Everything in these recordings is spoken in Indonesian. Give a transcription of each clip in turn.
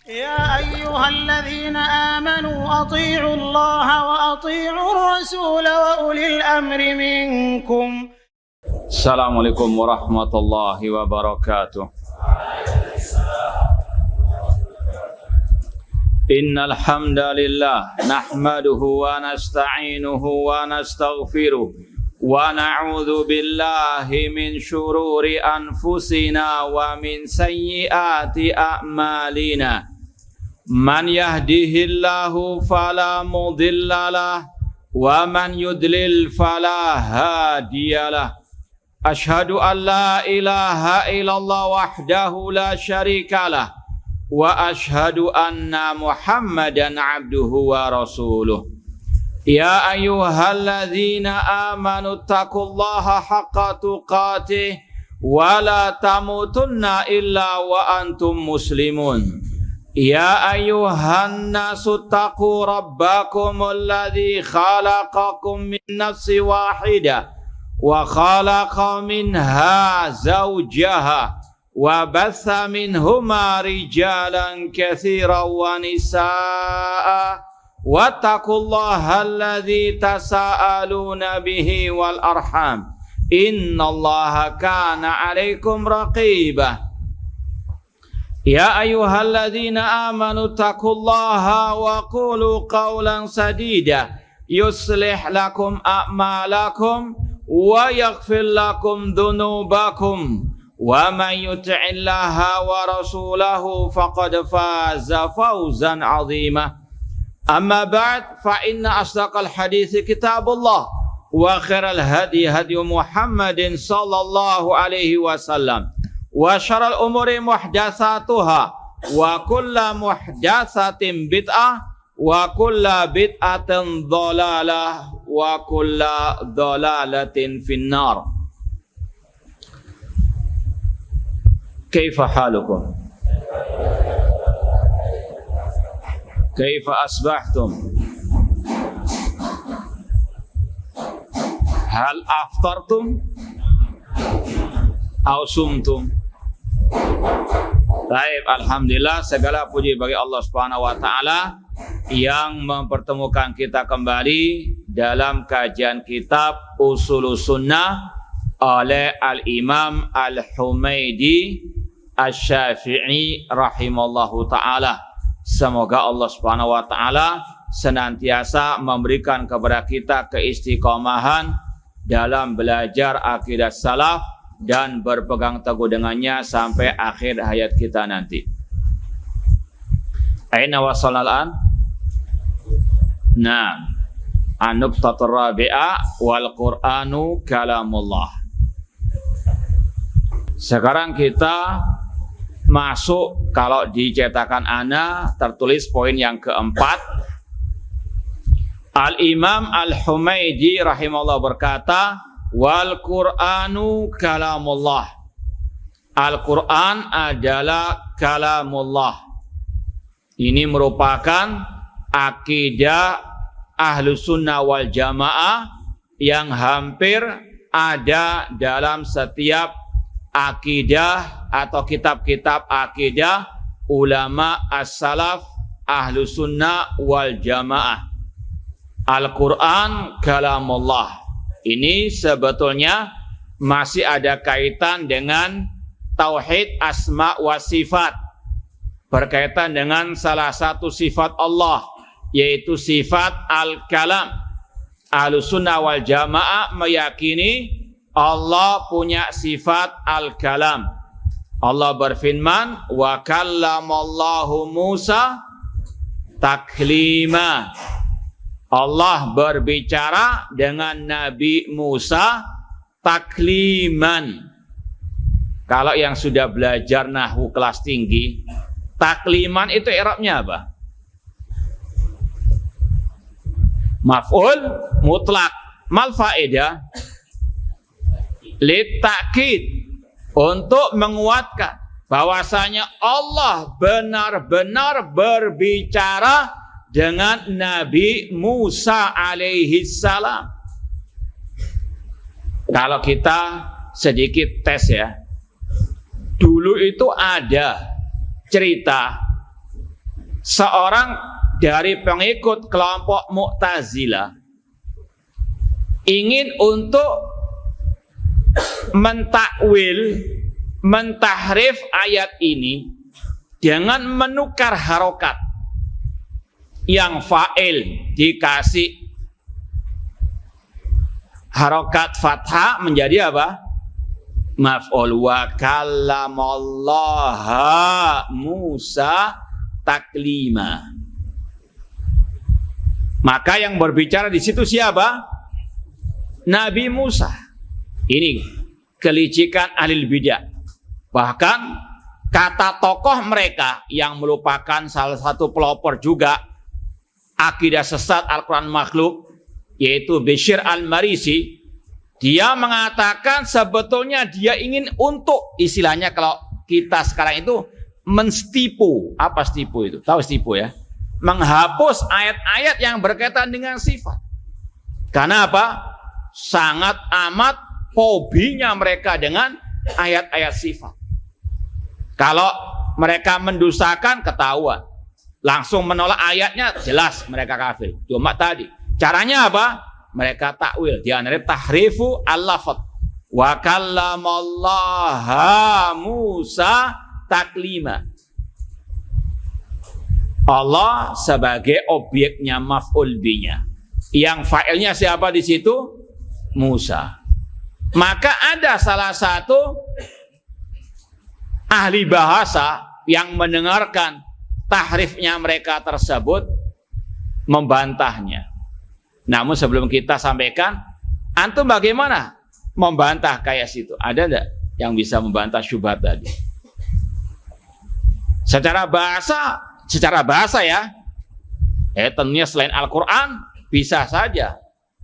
يا أيها الذين آمنوا أطيعوا الله وأطيعوا الرسول وأولي الأمر منكم. Assalamualaikum warahmatullahi wabarakatuh. Innal hamdalillah nahmaduhu wa nasta'inuhu wa nastaghfiruh wa na'udzu billahi min syururi anfusina wa min sayyiati a'malina. Man yahdihillahu fala mudhillalah wa man yudlil fala hadiyalah. Ashhadu an la ilaha illallah wahdahu la syarikalah wa ashhadu anna Muhammadan abduhu wa rasuluh. Ya ayyuhalladzina amanu taqullaha haqqa tuqatih wa la tamutunna illa wa antum muslimun. Ya ayyuhan nasu taqu rabbakumul ladzi khalaqakum min nafsin wahidah wa khalaqa minha zawjaha wa batha minhuma rijalan katsiran wa nisaa'a wattaqullaha alladzi tasaaluna bihi wal arham innallaha kana 'alaikum raqibah. Ya ayyuhalladzina amanu taqullaha wa qulu qawlan sadida yuslih lakum a'malakum wa yaghfir lakum dhunubakum wa man yuti'illaha wa rasulahu faqad faza fawzan 'azima. Amma ba'd, fa inna asdaqal hadithi kitabullah wa khairal hadi hadi Muhammadin sallallahu alaihi wasallam wa syarrul umuri muhdatsatuha wa kullu muhdatsatin bid'ah wa kullu bid'atin dhalalah wa kullu dhalalatin finnar. Kaifa halukum? Kaifa asbahtum? Hal aftartum aw sumtum? Baik, alhamdulillah, segala puji bagi Allah Subhanahu wa taala yang mempertemukan kita kembali dalam kajian kitab Ushulus Sunnah oleh Al-Imam Al-Humaidi Asy-Syafi'i rahimallahu taala. Semoga Allah Subhanahu wa taala senantiasa memberikan kepada kita keistiqomahan dalam belajar akidah salaf dan berpegang teguh dengannya sampai akhir hayat kita nanti. Aina wasalal an? Nah, an-nuqtatur rabi'ah wal Qur'anu kalamullah. Sekarang kita masuk, kalau di cetakan ana tertulis poin yang keempat. Al-Imam Al-Humaidi rahimahullah berkata, wal Qur'anu kalamullah. Al-Qur'an adalah kalamullah. Ini merupakan akidah Ahlus Sunnah wal Jamaah yang hampir ada dalam setiap akidah atau kitab-kitab akidah ulama as-salaf Ahlus Sunnah wal Jamaah. Al-Qur'an kalamullah. Ini sebetulnya masih ada kaitan dengan tauhid asma wa sifat, berkaitan dengan salah satu sifat Allah, yaitu sifat al-kalam. Ahlus Sunnah wal Jamaah meyakini Allah punya sifat al-kalam. Allah berfirman, wa kallamallahu Musa taklima. Allah berbicara dengan Nabi Musa takliman. Kalau yang sudah belajar nahwu kelas tinggi, takliman itu i'rabnya apa? Maf'ul mutlak. Mal faedah? Litakid, untuk menguatkan bahwasanya Allah benar-benar berbicara dengan Nabi Musa alaihi salam. Kalau kita sedikit tes ya, dulu itu ada cerita seorang dari pengikut kelompok Mu'tazilah ingin untuk mentakwil, mentahrif ayat ini dengan menukar harokat yang fa'il dikasih harokat fathah menjadi apa? Maf'ul. Wa kallamallaha Musa taklima. Maka yang berbicara di situ siapa? Nabi Musa. Ini kelicikan ahli bidah. Bahkan kata tokoh mereka yang merupakan salah satu pelopor juga akidah sesat Al-Quran makhluk, yaitu Bishr al-Marisi, dia mengatakan sebetulnya dia ingin untuk, istilahnya kalau kita sekarang itu menstipu. Apa stipu itu? Tahu stipu ya? Menghapus ayat-ayat yang berkaitan dengan sifat. Karena apa? Sangat amat fobinya mereka dengan ayat-ayat sifat. Kalau mereka mendustakan, ketahuan. Langsung menolak ayatnya, jelas mereka kafir. Cuma tadi caranya apa? Mereka takwil. Dia namanya tahrifu al-lafadz. Wa kallamallaha Musa taklima. Allah sebagai objeknya, maf'ul binya. Yang fa'ilnya siapa di situ? Musa. Maka ada salah satu ahli bahasa yang mendengarkan tahrifnya mereka tersebut membantahnya. Namun sebelum kita sampaikan, antum bagaimana membantah kayak situ? Ada enggak yang bisa membantah syubhat tadi? Secara bahasa ya, tentunya selain Al-Quran bisa saja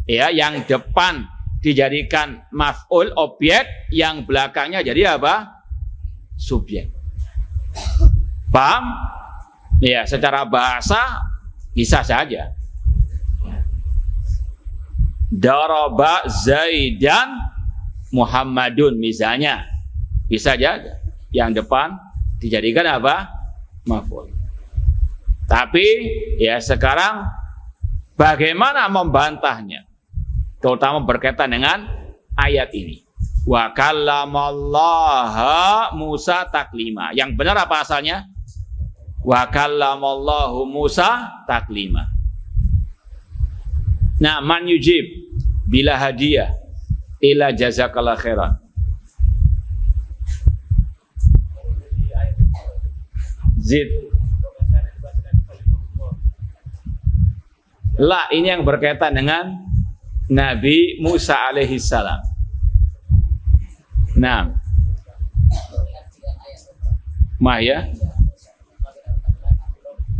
ya, yang depan dijadikan maf'ul objek, yang belakangnya jadi apa? Subjek. Paham? Ya, secara bahasa bisa saja. Daraba Zaidan Muhammadun misalnya, bisa saja yang depan dijadikan apa? Maf'ul. Tapi ya sekarang bagaimana membantahnya? Terutama berkaitan dengan ayat ini. Wa kallamallaha Musa taklima. Yang benar apa asalnya? Wa kallamallahu Musa taklima. Nah, man yujib bila hadiah ila jazakallah khairan. Zid. La, ini yang berkaitan dengan Nabi Musa alaihi salam. Nah, Maya.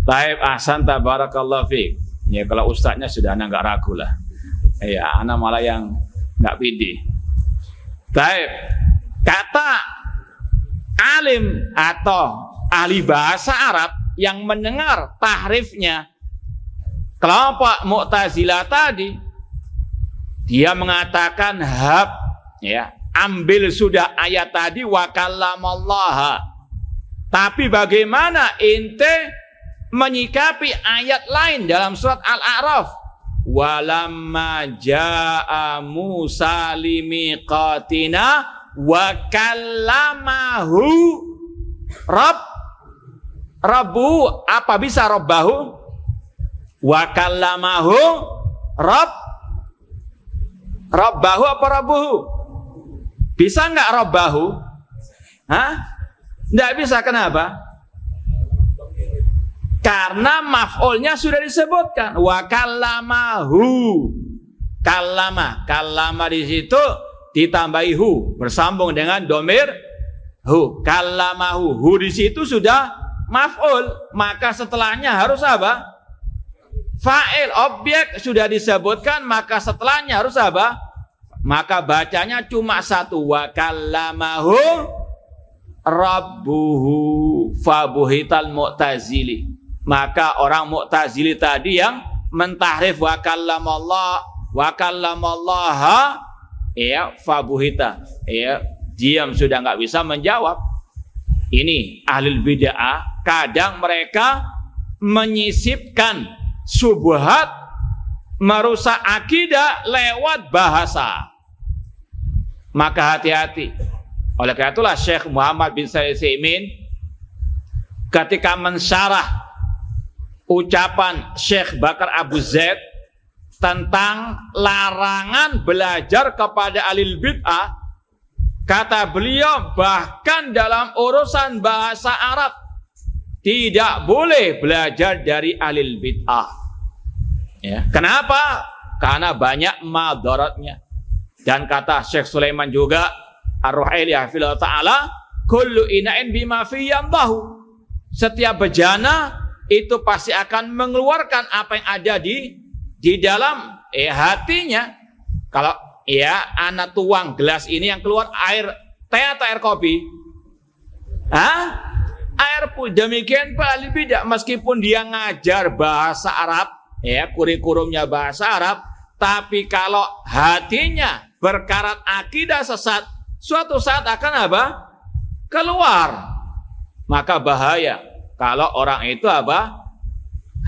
Taib ahsan tabarakallah fiik. Ya kalau ustadznya sudah anak nggak ragu lah. Ya anak malah yang nggak pede. Taib, kata alim atau ahli bahasa Arab yang mendengar tahrifnya kelompok Mu'tazilah tadi, dia mengatakan ya, ambil sudah ayat tadi wa kallamallaha. Tapi bagaimana ente menyikapi ayat lain dalam surat Al-A'raf? Walamma jaa Musa limiqatina wa kallamahu Rabbu, apa bisa Rabbahu? Wa kallamahu Rabbahu apa Rabbuhu? Bisa nggak Rabbahu? Hah? Nggak bisa, kenapa? Karena maf'ulnya sudah disebutkan. Wa kallamahu. Kallama di situ ditambahi hu, bersambung dengan domir hu. Kallamahu. Hu di situ sudah maf'ul, maka setelahnya harus apa? Fa'il, objek sudah disebutkan, maka setelahnya harus apa? Maka bacanya cuma satu, wa kallamahu rabbuhu fabuhital mu'tazili. Maka orang Mu'tazili tadi yang mentahrif wa kallamallaha ya fabuhita, ya diam, sudah nggak bisa menjawab. Ini ahli bid'ah, kadang mereka menyisipkan syubhat, merusak akidah lewat bahasa. Maka hati-hati. Oleh karena itulah Syekh Muhammad bin Shalih Al-Utsaimin ketika mensyarah ucapan Syekh Bakar Abu Zaid tentang larangan belajar kepada ahli bid'ah, kata beliau bahkan dalam urusan bahasa Arab tidak boleh belajar dari ahli bid'ah. Ya. Kenapa? Karena banyak madaratnya. Dan kata Syekh Sulaiman juga Ar-Ruhaili hafizahullah ta'ala, kullu ina'in bima fi yandahu. Setiap bejana itu pasti akan mengeluarkan apa yang ada di dalam hatinya. Kalau anak tuang gelas ini yang keluar air teh atau air kopi? Air pun. Demikian Pak ahli bidah, meskipun dia ngajar bahasa Arab, kurikulumnya bahasa Arab, tapi kalau hatinya berkarat akidah sesat, suatu saat akan apa? Keluar. Maka bahaya kalau orang itu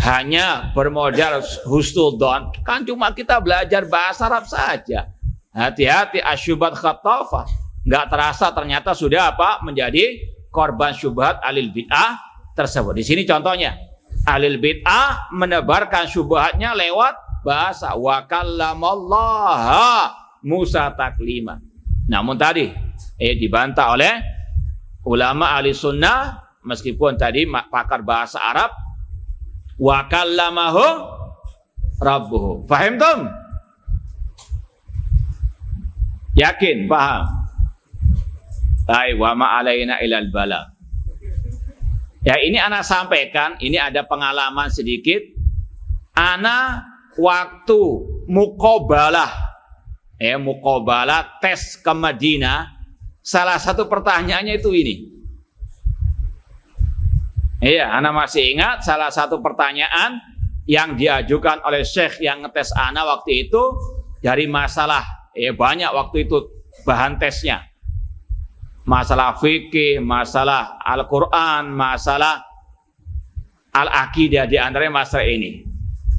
hanya bermodal husnudzon, kan cuma kita belajar bahasa Arab saja. Hati-hati, asyubat khatafah. Nggak terasa ternyata sudah menjadi korban syubhat alil bid'ah tersebut. Di sini contohnya, alil bid'ah menebarkan syubhatnya lewat bahasa. Wa kallamallaha Musa taklima. Namun tadi dibantah oleh ulama ahli sunnah, meskipun tadi pakar bahasa Arab, wa kallamahu rabbuhu. Fahimtum? Yakin? Paham? Baik, wa ma alaina ilal bala. Ya, ini ana sampaikan, ini ada pengalaman sedikit. Ana waktu muqabalah tes ke Madinah, salah satu pertanyaannya itu ini. Iya, ana masih ingat salah satu pertanyaan yang diajukan oleh Syekh yang ngetes ana waktu itu dari masalah banyak waktu itu bahan tesnya. Masalah fikih, masalah Al-Qur'an, masalah al-aqidah, di antaranya masalah ini.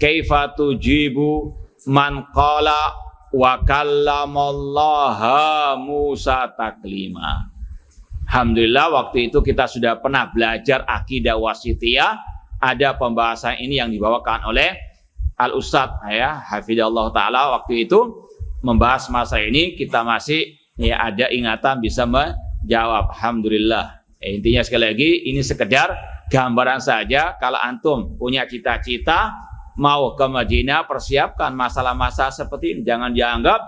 Kaifa tujibu man qala wa kallamallaha Musa taklima. Alhamdulillah waktu itu kita sudah pernah belajar akidah wasithiyah. Ada pembahasan ini yang dibawakan oleh Al-Ustadz hafizahullah ta'ala. Waktu itu membahas masalah ini, kita masih ada ingatan bisa menjawab. Alhamdulillah. Intinya sekali lagi ini sekedar gambaran saja. Kalau antum punya cita-cita mau ke Madinah, persiapkan masalah-masalah seperti ini. Jangan dianggap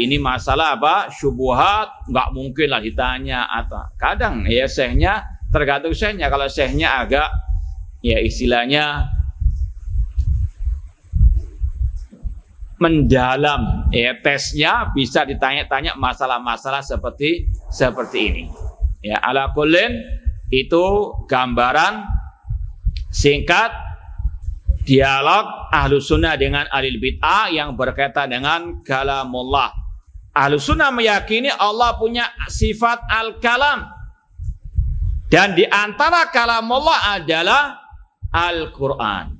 ini masalah syubhat, nggak mungkin lah ditanya atau kadang syekhnya, tergantung syekhnya. Kalau syekhnya agak istilahnya mendalam tesnya, bisa ditanya-tanya masalah-masalah seperti ini. Ala kullin, itu gambaran singkat dialog ahlu sunnah dengan ahli bid'ah yang berkaitan dengan kalamullah. Ahlu sunnah meyakini Allah punya sifat al-kalam, dan di antara kalamullah adalah Al-Quran.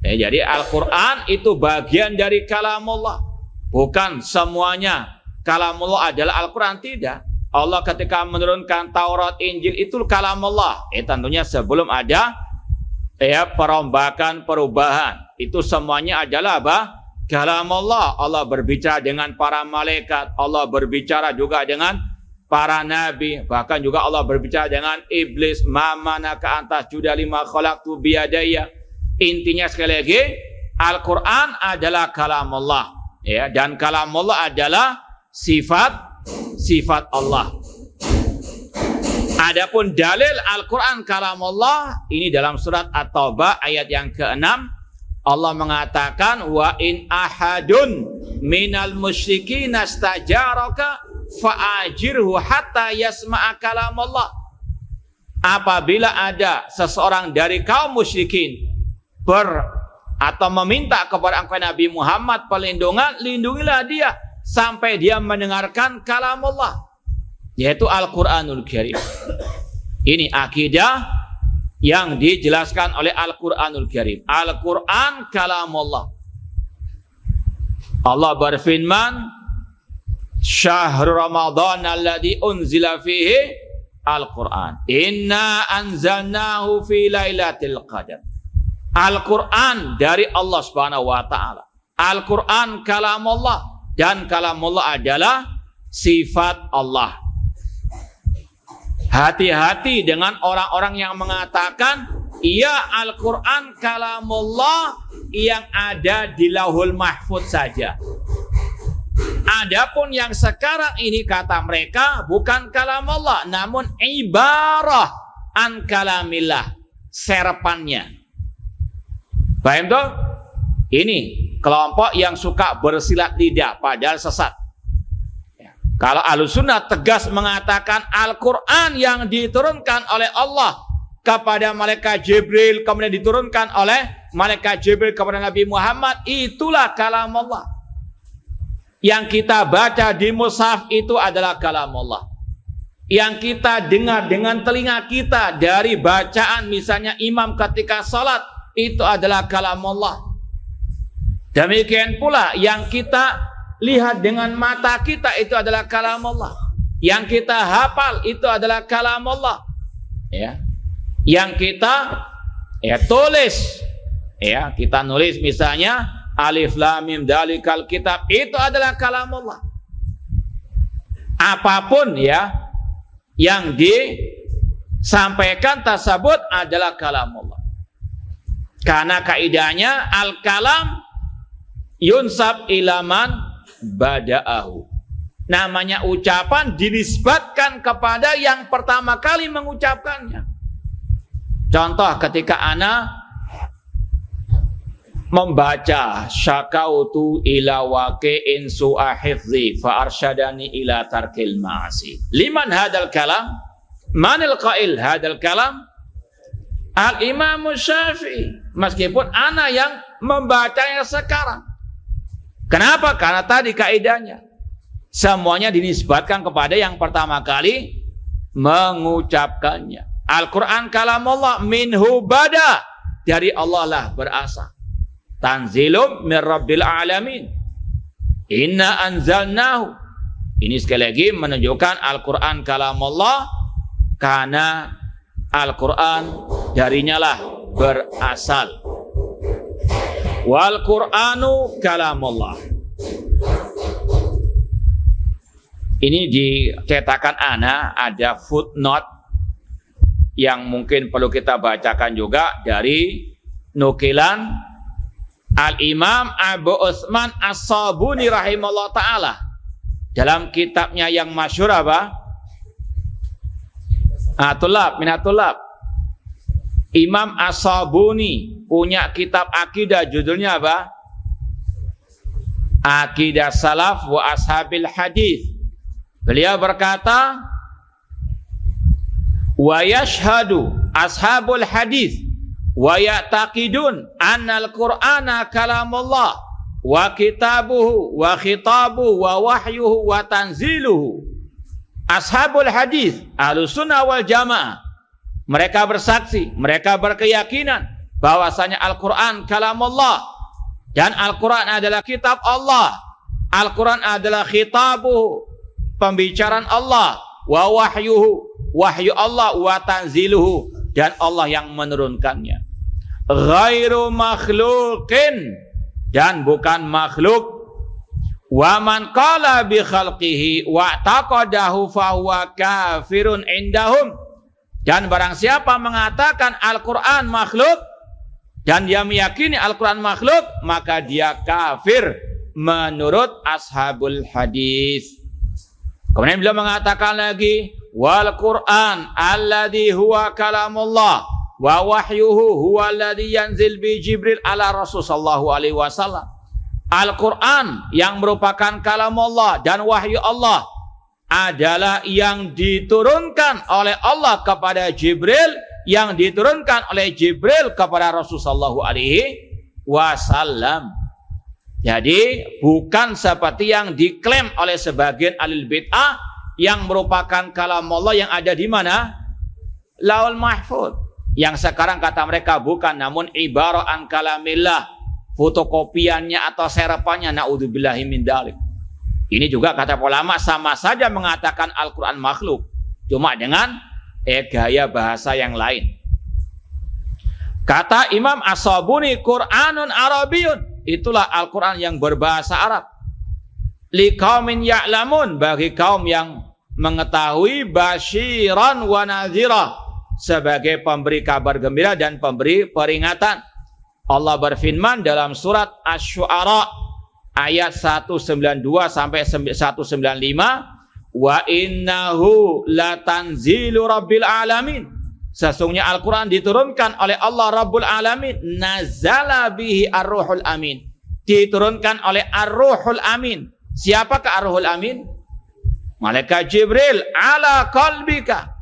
Jadi Al-Quran itu bagian dari kalamullah, bukan semuanya kalamullah adalah Al-Quran, tidak. Allah ketika menurunkan Taurat, Injil itu kalamullah. Tentunya sebelum ada perombakan, perubahan, itu semuanya adalah kalamullah. Allah berbicara dengan para malaikat, Allah berbicara juga dengan para nabi, bahkan juga Allah berbicara dengan iblis. Ma manaka anta tasjuda lima khalaqtu biyadaya. Intinya sekali lagi, Al-Quran adalah kalamullah, dan kalamullah adalah sifat Allah. Adapun dalil Al-Quran kalamullah ini dalam surat At-Taubah ayat yang ke-6, Allah mengatakan wa in ahadun minal musyrikin astajaraka fa'ajirhu hatta yasma'a kalamullah. Apabila ada seseorang dari kaum musyrikin atau meminta kepada engkau Nabi Muhammad perlindungan, lindungilah dia sampai dia mendengarkan kalamullah, yaitu Al-Quranul Karim. Ini akidah yang dijelaskan oleh Al-Quranul Karim. Al-Quran kalamullah. Allah berfirman, Syahrul Ramadan alladzi unzila fihi Al-Quran. Inna anzalnahu fi lailatul qadar. Al-Quran dari Allah Subhanahu wa taala. Al-Quran kalamullah, dan kalamullah adalah sifat Allah. Hati-hati dengan orang-orang yang mengatakan, iya Al-Quran kalamullah yang ada di Lauhul Mahfuz saja. Adapun yang sekarang ini kata mereka bukan kalamullah, namun ibarah an kalamillah, serpannya. Paham tuh? Ini kelompok yang suka bersilat lidah padahal sesat. Kalau Ahlussunnah tegas mengatakan Al-Quran yang diturunkan oleh Allah kepada malaikat Jibril, kemudian diturunkan oleh malaikat Jibril kepada Nabi Muhammad, itulah kalam Allah. Yang kita baca di mushaf itu adalah kalam Allah. Yang kita dengar dengan telinga kita dari bacaan misalnya imam ketika salat, itu adalah kalam Allah. Demikian pula yang kita lihat dengan mata kita itu adalah kalam Allah. Yang kita hafal itu adalah kalam Allah. Ya. Yang kita tulis, ya, kita nulis misalnya alif lam mim dalikal kitab, itu adalah kalam Allah. Apapun ya yang disampaikan tersebut adalah kalam Allah. Karena kaidahnya al-kalam yunsab ilaman bada'ahu. Namanya ucapan dinisbatkan kepada yang pertama kali mengucapkannya. Contoh ketika ana membaca syakautu ila waqi'in su'a hifzi fa arsyadani ila tarkil ma'asi. Liman hadal kalam? Manil qail hadal kalam? Al-Imam Syafi'i. Meskipun ana yang membacanya sekarang. Kenapa? Karena tadi kaidahnya semuanya dinisbatkan kepada yang pertama kali mengucapkannya. Al-Quran kalamullah, minhu bada, dari Allah lah berasal. Tanzilum min rabbil alamin. Inna anzalnahu. Ini sekali lagi menunjukkan Al-Quran kalamullah, karena Al-Quran darinya lah berasal. Wal Qur'anu kalamullah. Ini di cetakan ana ada footnote yang mungkin perlu kita bacakan juga dari nukilan Al-Imam Abu Utsman As-Sabuni rahimahullah ta'ala dalam kitabnya yang masyhur apa? Minatulab. Imam As-Sabuni punya kitab akidah, judulnya apa? Akidah Salaf wa Ashabil Hadis. Beliau berkata, wa yashhadu ashabul hadis wa ya'taqidun annal Qur'ana kalamullah wa kitabuhu wa khitabuhu wa wahyuhu wa tanziluhu. Ashabul hadis, Ahlussunnah wal Jamaah, mereka bersaksi, mereka berkeyakinan bahwasanya Al-Quran kalamullah, dan Al-Quran adalah kitab Allah. Al-Quran adalah khitabuhu, pembicaraan Allah, wa wahyuhu, wahyu Allah, wa tanziluhu, dan Allah yang menurunkannya. Ghairu makhluqin, dan bukan makhluk. Wa man qala bi khalqihi wa taqadahu fahuwa kafirun indahum. Dan barang siapa mengatakan Al-Quran makhluk dan dia meyakini Al-Quran makhluk, maka dia kafir menurut ashabul hadis. Kemudian beliau mengatakan lagi, wal Quran alladhi huwa kalamullah wa wahyuhu huwa alladhi yanzil bi Jibril ala Rasul sallallahu alaihi wasallam. Al-Quran yang merupakan kalamullah dan wahyu Allah adalah yang diturunkan oleh Allah kepada Jibril, yang diturunkan oleh Jibril kepada Rasulullah sallallahu alaihi wasallam. Jadi bukan seperti yang diklaim oleh sebagian ahli bid'ah yang merupakan kalam Allah yang ada di mana? Lauhul Mahfuz. yang sekarang kata mereka bukan, namun ibarah an kalamillah, fotokopiannya atau serapannya, naudzubillahi min dzalik. Ini juga kata ulama sama saja mengatakan Al-Quran makhluk, cuma dengan gaya bahasa yang lain. Kata Imam As-Sabuni, Qur'anun Arabiyun, itulah Al-Quran yang berbahasa Arab. Liqaumin ya'lamun, bagi kaum yang mengetahui, basyiran wa nadhira, sebagai pemberi kabar gembira dan pemberi peringatan. Allah berfirman dalam surat Asy-Syu'ara ayat 192 sampai 195, wa innahu latanzilu rabbil alamin, sesungguhnya Al-Quran diturunkan oleh Allah Rabbul Alamin, nazala bihi ar-ruhul amin, diturunkan oleh ar-ruhul amin. Siapakah ar-ruhul amin? Malaikat Jibril, ala qalbika,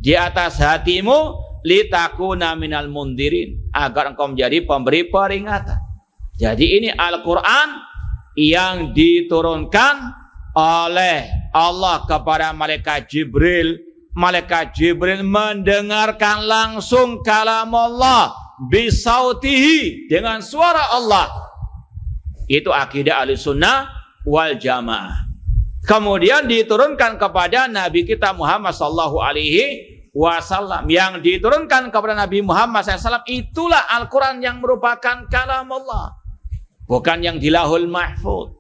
di atas hatimu, litakuna minal mundirin, agar engkau menjadi pemberi peringatan. Jadi ini Al-Quran yang diturunkan oleh Allah kepada malaikat Jibril. Malaikat Jibril mendengarkan langsung kalam Allah bisautihi, dengan suara Allah. Itu akidah Ahlussunnah wal Jamaah. Kemudian diturunkan kepada Nabi kita Muhammad sallallahu alaihi wasallam. Yang diturunkan kepada Nabi Muhammad SAW itulah Al-Quran yang merupakan kalam Allah, bukan yang di Lauhul Mahfuz.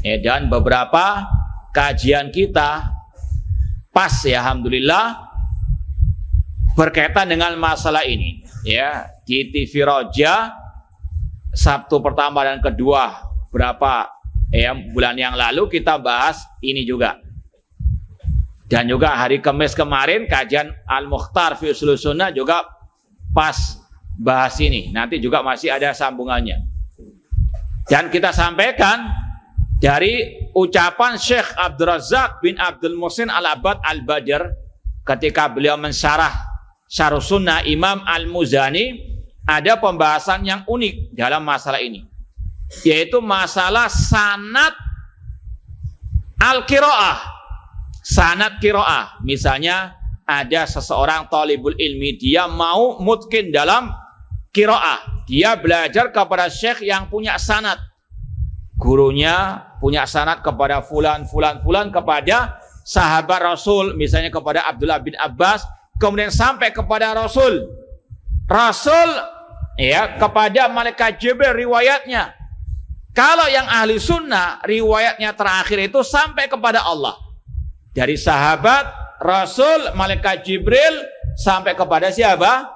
Dan beberapa kajian kita pas ya, alhamdulillah, berkaitan dengan masalah ini ya. Di TV Roja Sabtu pertama dan kedua bulan yang lalu kita bahas ini juga. Dan juga hari Kamis kemarin kajian Al-Mukhtar fi Ushulus Sunnah juga pas bahas ini. Nanti juga masih ada sambungannya. Dan kita sampaikan dari ucapan Syekh Abdul Razak bin Abdul Muhsin Al-Abbad Al-Badr ketika beliau mensyarah Syarh Sunnah Imam Al-Muzani, ada pembahasan yang unik dalam masalah ini, yaitu masalah sanad al-qiraah. Sanad qiraah, misalnya ada seseorang talibul ilmi, dia mau mutqin dalam qiraah, dia belajar kepada syekh yang punya sanad, gurunya punya sanad kepada fulan kepada sahabat Rasul, misalnya kepada Abdullah bin Abbas, kemudian sampai kepada Rasul ya, kepada malaikat Jibril riwayatnya. Kalau yang ahli sunnah riwayatnya terakhir itu sampai kepada Allah. Dari sahabat, Rasul, malaikat Jibril sampai kepada siapa?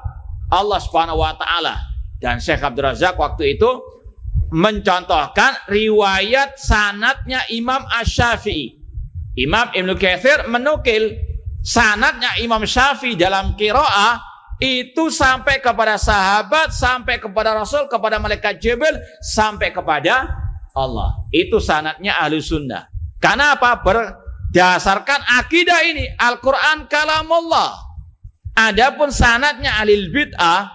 Allah Subhanahu wa taala. Dan Syekh Abdul Razak waktu itu mencontohkan riwayat sanadnya Imam Asy-Syafi'i. Imam Ibnu Katsir menukil sanadnya Imam Syafi'i dalam qiraah itu sampai kepada sahabat, sampai kepada Rasul, kepada malaikat Jibril, sampai kepada Allah. Itu sanadnya ahli sunnah. Karena apa? Berdasarkan akidah ini, Al-Quran kalamullah. Adapun sanadnya ahlul bid'ah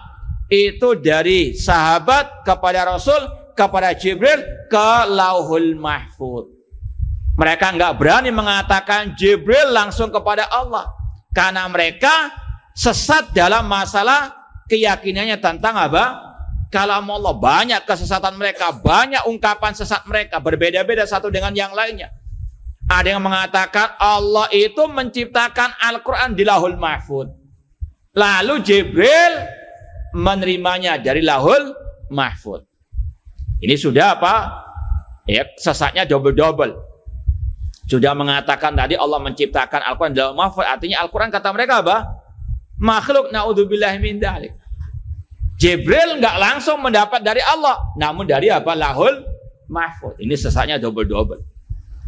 itu dari sahabat kepada Rasul, kepada Jibril, ke Lauhul Mahfuz. Mereka nggak berani mengatakan Jibril langsung kepada Allah, karena mereka sesat dalam masalah keyakinannya tentang apa? Kalam Allah. Banyak kesesatan mereka, banyak ungkapan sesat mereka, berbeda-beda satu dengan yang lainnya. Ada yang mengatakan Allah itu menciptakan Al-Quran di Lauhul Mahfuz, lalu Jibril menerimanya dari Lauhul Mahfuz. Ini sudah apa? Ya, sesatnya double-double. Sudah mengatakan tadi Allah menciptakan Al-Quran di Lauhul Mahfuz, artinya Al-Quran kata mereka apa? Makhluk, naudzubillahi min dzalik. Jibril nggak langsung mendapat dari Allah, namun dari apa? Lauhul Mahfuz. Ini sesatnya double-double.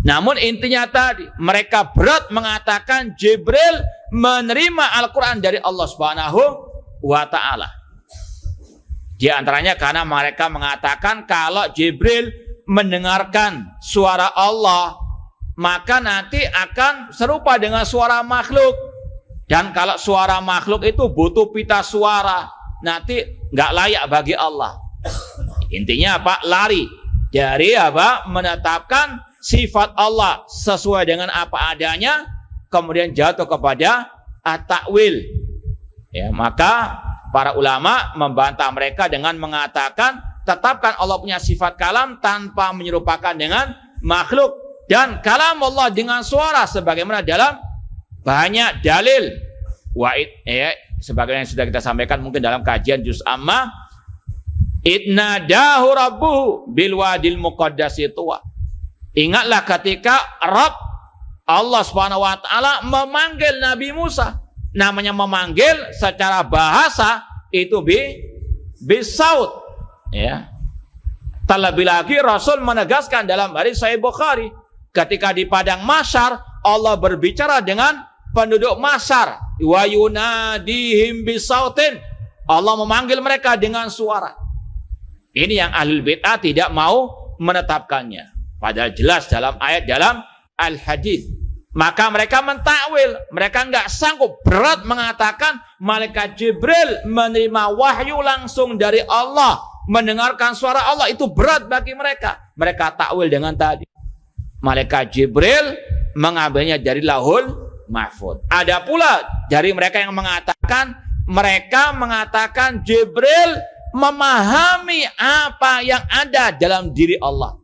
Namun intinya tadi, mereka berat mengatakan Jibril menerima Al-Quran dari Allah Subhanahu wa ta'ala. Di antaranya karena mereka mengatakan kalau Jibril mendengarkan suara Allah, maka nanti akan serupa dengan suara makhluk. Dan kalau suara makhluk itu butuh pita suara, nanti nggak layak bagi Allah. Intinya apa? Lari dari apa? Menetapkan sifat Allah sesuai dengan apa adanya, kemudian jatuh kepada at-ta'wil. Ya, maka para ulama membantah mereka dengan mengatakan tetapkan Allah punya sifat kalam tanpa menyerupakan dengan makhluk, dan kalam Allah dengan suara sebagaimana dalam banyak dalil wa'id, sebagaimana yang sudah kita sampaikan mungkin dalam kajian juz amma, idnadahu rabbuhu bil wadil muqaddasi tuwa. Ingatlah ketika Rabb Allah Subhanahu wa taala memanggil Nabi Musa. Namanya memanggil secara bahasa itu bisaut, ya. Terlebih lagi Rasul menegaskan dalam hadis Sahih Bukhari, ketika di padang mahsyar Allah berbicara dengan penduduk mahsyar, wa yunadihim bisautin. Allah memanggil mereka dengan suara. Ini yang ahlul bid'ah tidak mau menetapkannya. Padahal jelas dalam ayat dalam al-hadis. Maka mereka mentakwil, mereka nggak sanggup, berat mengatakan malaikat Jibril menerima wahyu langsung dari Allah, mendengarkan suara Allah, itu berat bagi mereka. Mereka takwil dengan tadi, malaikat Jibril mengambilnya dari Lauhul Mahfuz. Ada pula dari mereka yang mengatakan, mereka mengatakan Jibril memahami apa yang ada dalam diri Allah.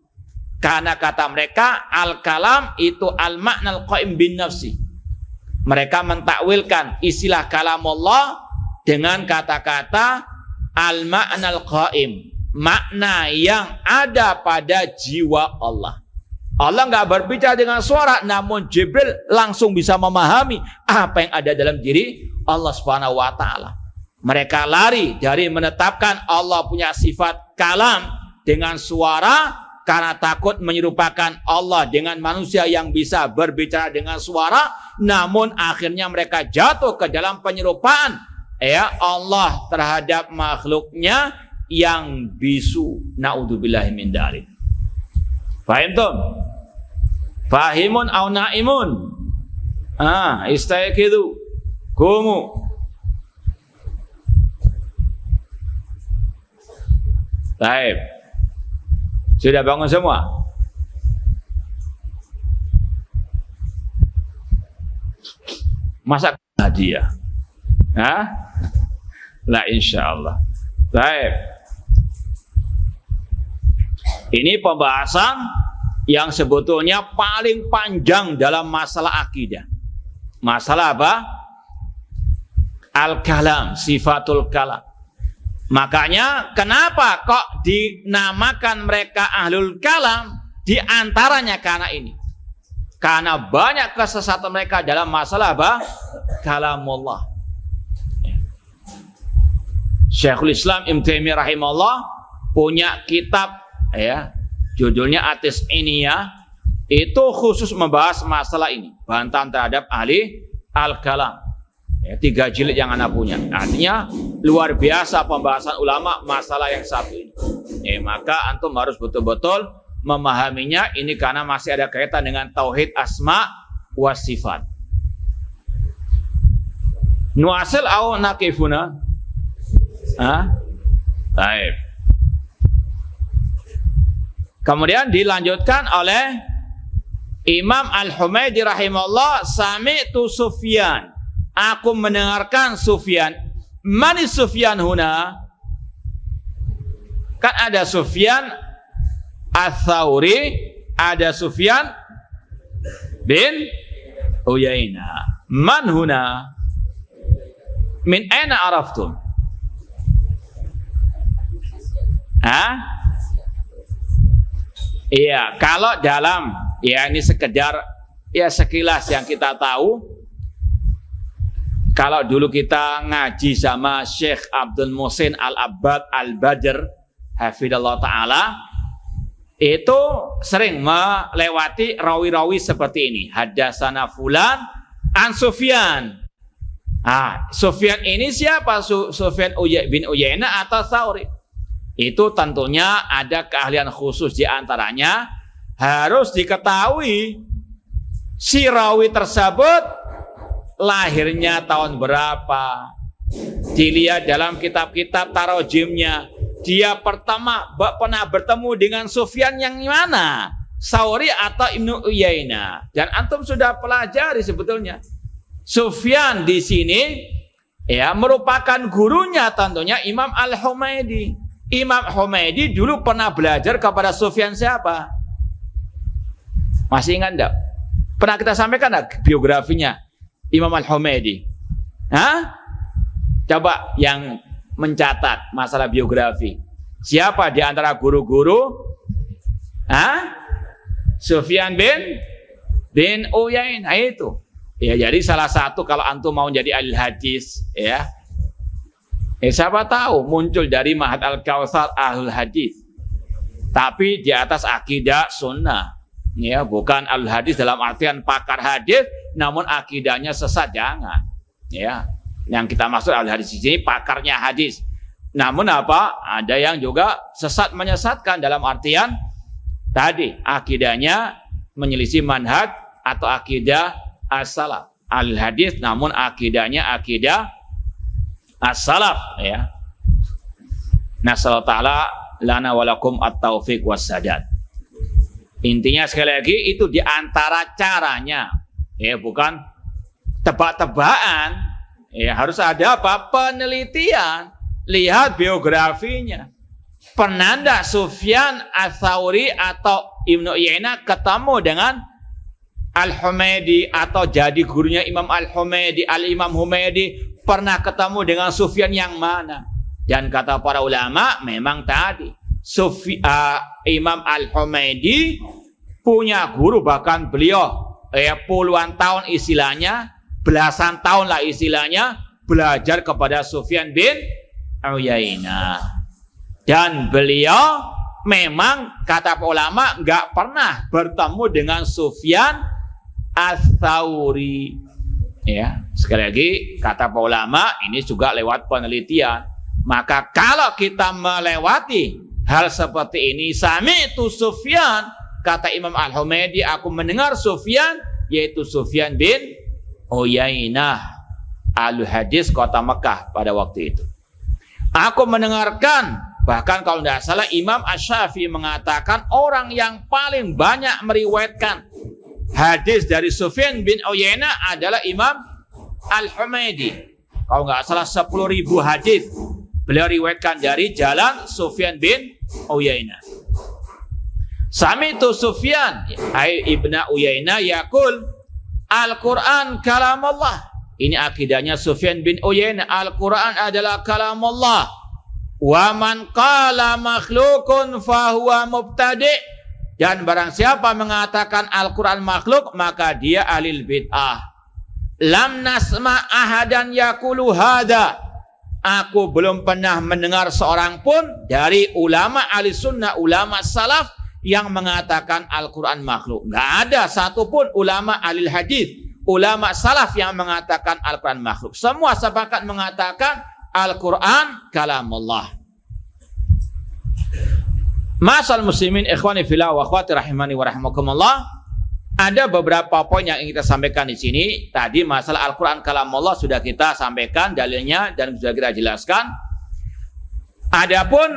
Karena kata mereka al-kalam itu al-ma'nal qaim bin nafsi. Mereka mentakwilkan istilah kalam Allah dengan kata-kata al-ma'nal qaim, makna yang ada pada jiwa Allah. Allah nggak berbicara dengan suara, namun Jibril langsung bisa memahami apa yang ada dalam diri Allah Subhanahu wa taala. Mereka lari dari menetapkan Allah punya sifat kalam dengan suara karena takut menyerupakan Allah dengan manusia yang bisa berbicara dengan suara, namun akhirnya mereka jatuh ke dalam penyerupaan Allah terhadap makhluknya yang bisu. Naudzubillahi min dzalik. Fahim tuh? Fahimun au naimun? Istayqidu. Kumu. Baik. Sudah bangun semua? Masa hadiah? La insyaallah. Baik. Ini pembahasan yang sebetulnya paling panjang dalam masalah akidah. Masalah apa? Al-kalam, sifatul kalam. Makanya kenapa kok dinamakan mereka ahlul kalam? Di antaranya karena ini. Karena banyak kesesatan mereka dalam masalah apa? Kalamullah. Syekhul Islam Ibnu Taimiyah rahimahullah punya kitab judulnya At-Tis'iniyah, itu khusus membahas masalah ini, bantahan terhadap ahli al-kalam. 3 jilid yang anak punya. Artinya luar biasa pembahasan ulama masalah yang satu ini. Maka antum harus betul-betul memahaminya ini karena masih ada kaitan dengan tauhid asma wa sifat. Nuasil au nakifuna? Baik. Kemudian dilanjutkan oleh Imam Al-Humaidi rahimahullah, sami'tu Sufyan. Aku mendengarkan Sufyan. Mani Sufyan huna? Kan ada Sufyan Ats-Tsauri, ada Sufyan bin Uyainah. Man huna? Min aina araftum? Iya, kalau dalam ini sekedar sekilas yang kita tahu. Kalau dulu kita ngaji sama Syekh Abdul Muhsin Al-Abbad Al-Badr hafidhallah ta'ala, itu sering melewati rawi-rawi seperti ini. Hadatsana fulan an Sufyan. Sufyan ini siapa? Sufyan bin Uyainah atau Tsauri? Itu tentunya ada keahlian khusus, di antaranya harus diketahui si rawi tersebut lahirnya tahun berapa, dilihat dalam kitab-kitab tarojimnya, dia pertama pernah bertemu dengan Sufyan yang mana, Tsauri atau Ibnu Uyainah. Dan antum sudah pelajari sebetulnya Sufyan di sini ya, merupakan gurunya tentunya Imam Al-Humaidi. Imam Humaidi dulu pernah belajar kepada Sufyan siapa? Masih ingat enggak? Pernah kita sampaikan enggak biografinya Imam Al-Humaidi? Hah? Coba yang mencatat masalah biografi. Siapa di antara guru-guru? Hah? Sufyan bin Uyainah itu. Ya, jadi salah satu kalau antum mau jadi ahli hadis, ya. Siapa tahu muncul dari Ma'had Al-Kautsar ahlul hadis. Tapi di atas akidah sunnah. Ya, bukan ahlul hadis dalam artian pakar hadis, namun akidahnya sesat, jangan. Ya. Yang kita maksud ahlul hadis di sini pakarnya hadis. Namun apa? Ada yang juga sesat menyesatkan dalam artian tadi akidahnya menyelisih manhaj atau akidah as-salaf. Al-hadis namun akidahnya akidah as-salaf, ya. Nasallahu ta'ala lana walakum at-taufiq was-sadad. Intinya sekali lagi itu di antara caranya, ya, bukan tebak-tebakan, ya, harus ada apa? Penelitian. Lihat biografinya. Pernah enggak Sufyan Ats-Tsauri atau Ibnu Uyainah ketemu dengan Al-Humaidi atau jadi gurunya Imam Al-Humaidi, Al-Imam Humaidi pernah ketemu dengan Sufyan yang mana? Dan kata para ulama memang tadi Imam Al-Humaidi punya guru, bahkan beliau puluhan tahun istilahnya, belasan tahun lah istilahnya belajar kepada Sufyan bin Uyainah. Dan beliau memang kata ulama nggak pernah bertemu dengan Sufyan Ats-Tsauri. Ya, sekali lagi kata ulama ini juga lewat penelitian. Maka kalau kita melewati hal seperti ini, sami'tu Sufyan, kata Imam Al-Humaidi, aku mendengar Sufyan, yaitu Sufyan bin Uyainah, ahli hadis kota Mekah pada waktu itu. Aku mendengarkan, bahkan kalau tidak salah Imam Asy-Syafi'i mengatakan orang yang paling banyak meriwayatkan hadis dari Sufyan bin Uyainah adalah Imam Al-Humaidi. Kalau nggak salah 10.000 hadis beliau riwayatkan dari jalan Sufyan bin Uyainah. Sami'tu Sufyan ai ibna Uyainah yaqul Al-Quran kalamullah. Ini akidahnya Sufyan bin Uyainah. Al-Quran adalah kalamullah. Wa man qala makhlukun fahuwa mubtadi'. Dan barang siapa mengatakan Al-Quran makhluk, maka dia ahlul bid'ah. Lam nasma ahadan yaqulu hada. Aku belum pernah mendengar seorang pun dari ulama ahli sunnah, ulama salaf yang mengatakan Al-Quran makhluk. Nggak ada satupun ulama ahli hadis, ulama salaf yang mengatakan Al-Quran makhluk. Semua sepakat mengatakan Al-Quran kalamullah. Masal muslimin ikhwani fillah wa akhwati rahimani wa rahimakumullah. Ada beberapa poin yang ingin kita sampaikan di sini. Tadi masalah Al-Quran kalamullah sudah kita sampaikan dalilnya dan sudah kita jelaskan. Adapun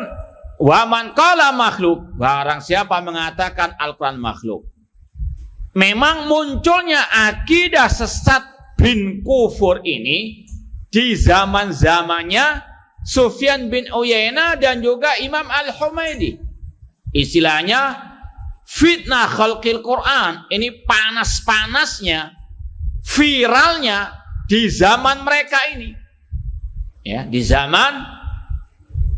wa man qala makhluk, barang siapa mengatakan Al-Quran makhluk. Memang munculnya akidah sesat bin kufur ini di zaman-zamannya Sufyan bin Uyainah dan juga Imam Al-Humaidi. Istilahnya fitnah khalqil Quran. Ini panas-panasnya, viralnya di zaman mereka ini. Ya, di zaman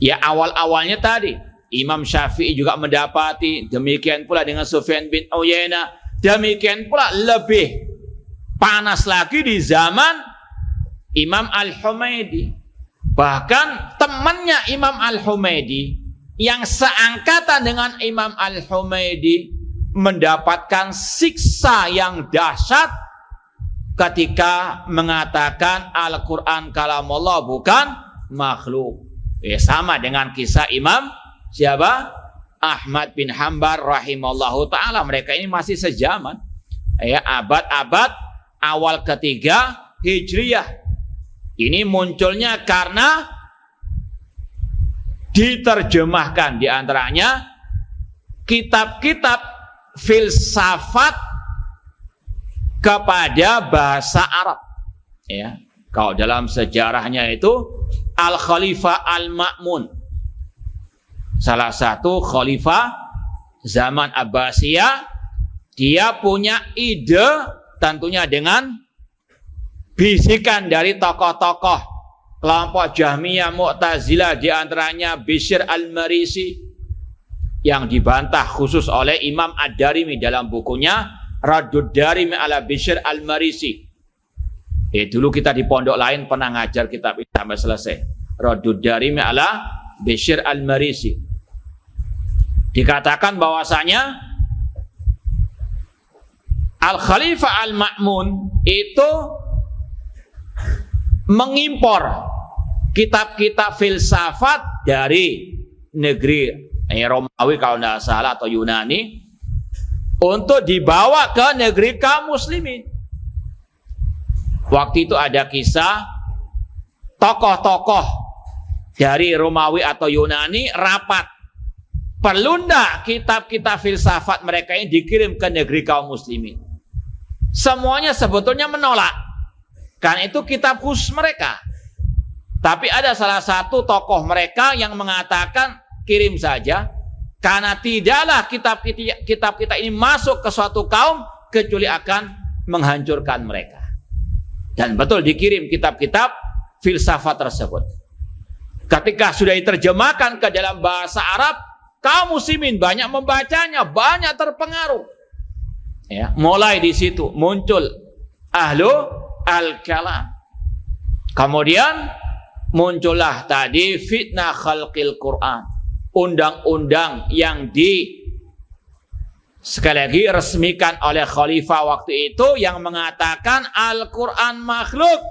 ya awal-awalnya tadi Imam Syafi'i juga mendapati, demikian pula dengan Sufyan bin Uyainah, demikian pula lebih panas lagi di zaman Imam Al-Humaidi. Bahkan temannya Imam Al-Humaidi yang seangkatan dengan Imam Al-Humaidi mendapatkan siksa yang dahsyat ketika mengatakan Al-Quran kalamullah bukan makhluk. Sama dengan kisah Imam siapa? Ahmad bin Hanbal rahimallahu ta'ala. Mereka ini masih sejaman, ya, abad-abad awal ketiga Hijriyah. Ini munculnya karena diterjemahkan diantaranya kitab-kitab filsafat kepada bahasa Arab, ya, Kalau dalam sejarahnya itu Al-Khalifah Al-Ma'mun, salah satu khalifah zaman Abbasiyah. Dia punya ide tentunya dengan bisikan dari tokoh-tokoh kelompok Jahmiyah, Mu'tazilah, di antaranya Bishr Al-Marisi, yang dibantah khusus oleh Imam Ad-Darimi dalam bukunya Raddud Darimi ala Bishr Al-Marisi. Dulu kita di pondok lain pernah ngajar kitab ini sampai selesai. Raddud Darimi ala Bishr Al-Marisi. Dikatakan bahwasanya Al-Khalifah Al-Ma'mun itu mengimpor kitab-kitab filsafat dari negeri Romawi kalau tidak salah atau Yunani untuk dibawa ke negeri kaum muslimin. Waktu itu ada kisah tokoh-tokoh dari Romawi atau Yunani rapat. Perlu enggak kitab-kitab filsafat mereka ini dikirim ke negeri kaum muslimin? Semuanya sebetulnya menolak. Karena itu kitab khusus mereka. Tapi ada salah satu tokoh mereka yang mengatakan kirim saja. Karena tidaklah kitab kita ini masuk ke suatu kaum kecuali akan menghancurkan mereka. Dan betul dikirim kitab-kitab filsafat tersebut. Ketika sudah diterjemahkan ke dalam bahasa Arab, kaum muslimin banyak membacanya, banyak terpengaruh. Ya, mulai di situ muncul ahlu al-kalam. Kemudian muncullah tadi fitnah khalqil Quran, undang-undang yang sekali lagi resmikan oleh khalifah waktu itu yang mengatakan Al-Quran makhluk.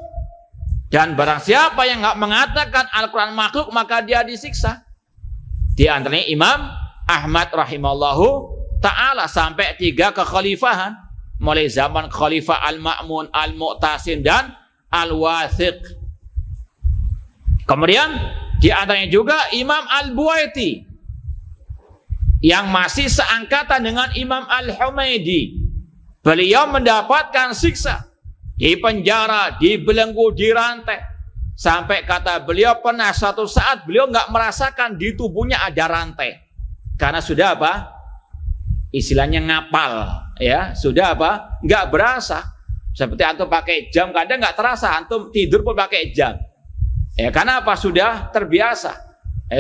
Dan barang siapa yang nggak mengatakan Al-Quran makhluk maka dia disiksa. Di antaranya Imam Ahmad rahimallahu ta'ala sampai 3 kekhalifahan. Mulai zaman Khalifah Al-Ma'mun, Al-Mu'tasim dan Al-Wathiq. Kemudian di antaranya juga Imam Al-Buwaiti yang masih seangkatan dengan Imam Al-Humaidi. Beliau mendapatkan siksa, di penjara, dibelenggu, dirantai. Sampai kata beliau pernah suatu saat beliau nggak merasakan di tubuhnya ada rantai. Karena sudah apa? Istilahnya ngapal, ya. Sudah apa? Nggak berasa. Seperti antum pakai jam, kadang nggak terasa. Antum tidur pun pakai jam. Ya, karena apa? Sudah terbiasa.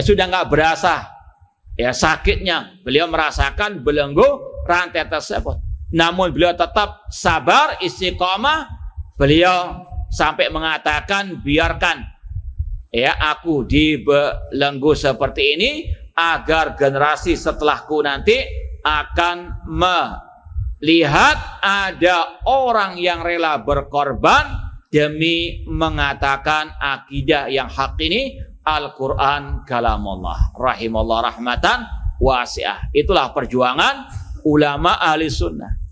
Sudah nggak berasa. Ya, sakitnya beliau merasakan belenggu rantai tersebut. Namun beliau tetap sabar, istiqamah. Beliau sampai mengatakan biarkan ya aku dibelenggu seperti ini agar generasi setelahku nanti akan melihat ada orang yang rela berkorban demi mengatakan akidah yang hak ini. Al-Quran kalamullah rahimallah rahmatan wasi'ah. Itulah perjuangan ulama ahli sunnah.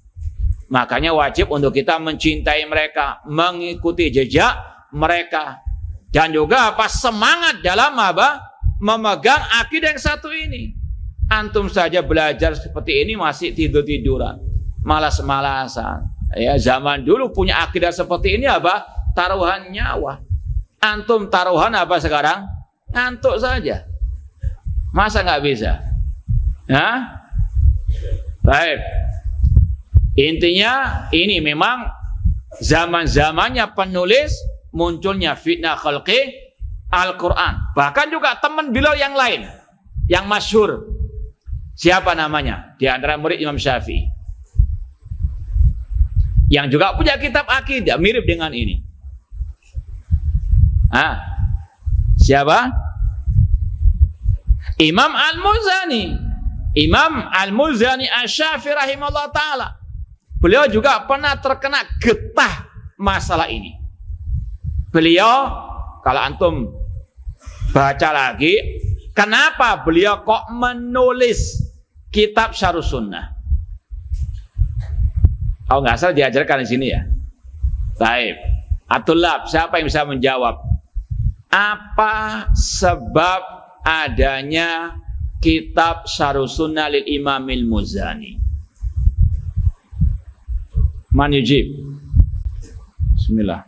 Makanya wajib untuk kita mencintai mereka, mengikuti jejak mereka, dan juga semangat dalam memegang akidah yang satu ini. Antum saja belajar seperti ini masih tidur-tiduran, malas-malasan. Ya, zaman dulu punya akidah seperti ini taruhan nyawa. Antum taruhan sekarang? Ngantuk saja. Masa nggak bisa? Hah? Baik. Intinya ini memang zaman-zamannya penulis munculnya fitnah khalqi Al-Quran. Bahkan juga teman beliau yang lain yang masyhur. Siapa namanya? Di antara murid Imam Syafi'i. Yang juga punya kitab akidah mirip dengan ini. Siapa? Imam Al-Muzani. Imam Al-Muzani Asy-Syafi'i rahimahullah ta'ala. Beliau juga pernah terkena getah masalah ini. Beliau, kalau antum baca lagi, kenapa beliau kok menulis kitab Syarh Sunnah? Oh, nggak salah diajarkan di sini ya. Baik. Atulab, siapa yang bisa menjawab? Apa sebab adanya kitab Syarh Sunnah lil Imamil Muzani? Man yujib? Bismillah.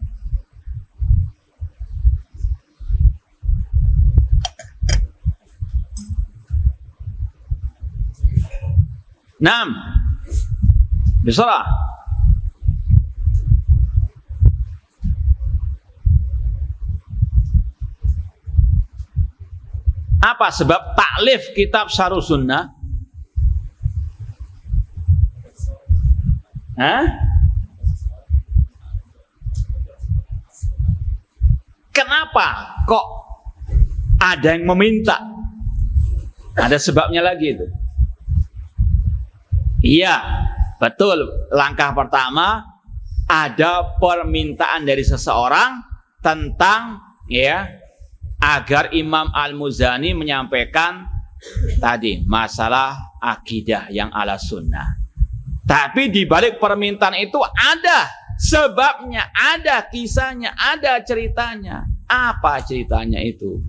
Naam. Bismillah. Apa sebab taklif kitab Syarh Sunnah? Hah? Kenapa kok ada yang meminta? Ada sebabnya lagi itu. Iya, betul. Langkah pertama ada permintaan dari seseorang tentang ya agar Imam Al-Muzani menyampaikan tadi masalah akidah yang ala sunnah. Tapi di balik permintaan itu ada sebabnya, ada kisahnya, ada ceritanya. Apa ceritanya itu?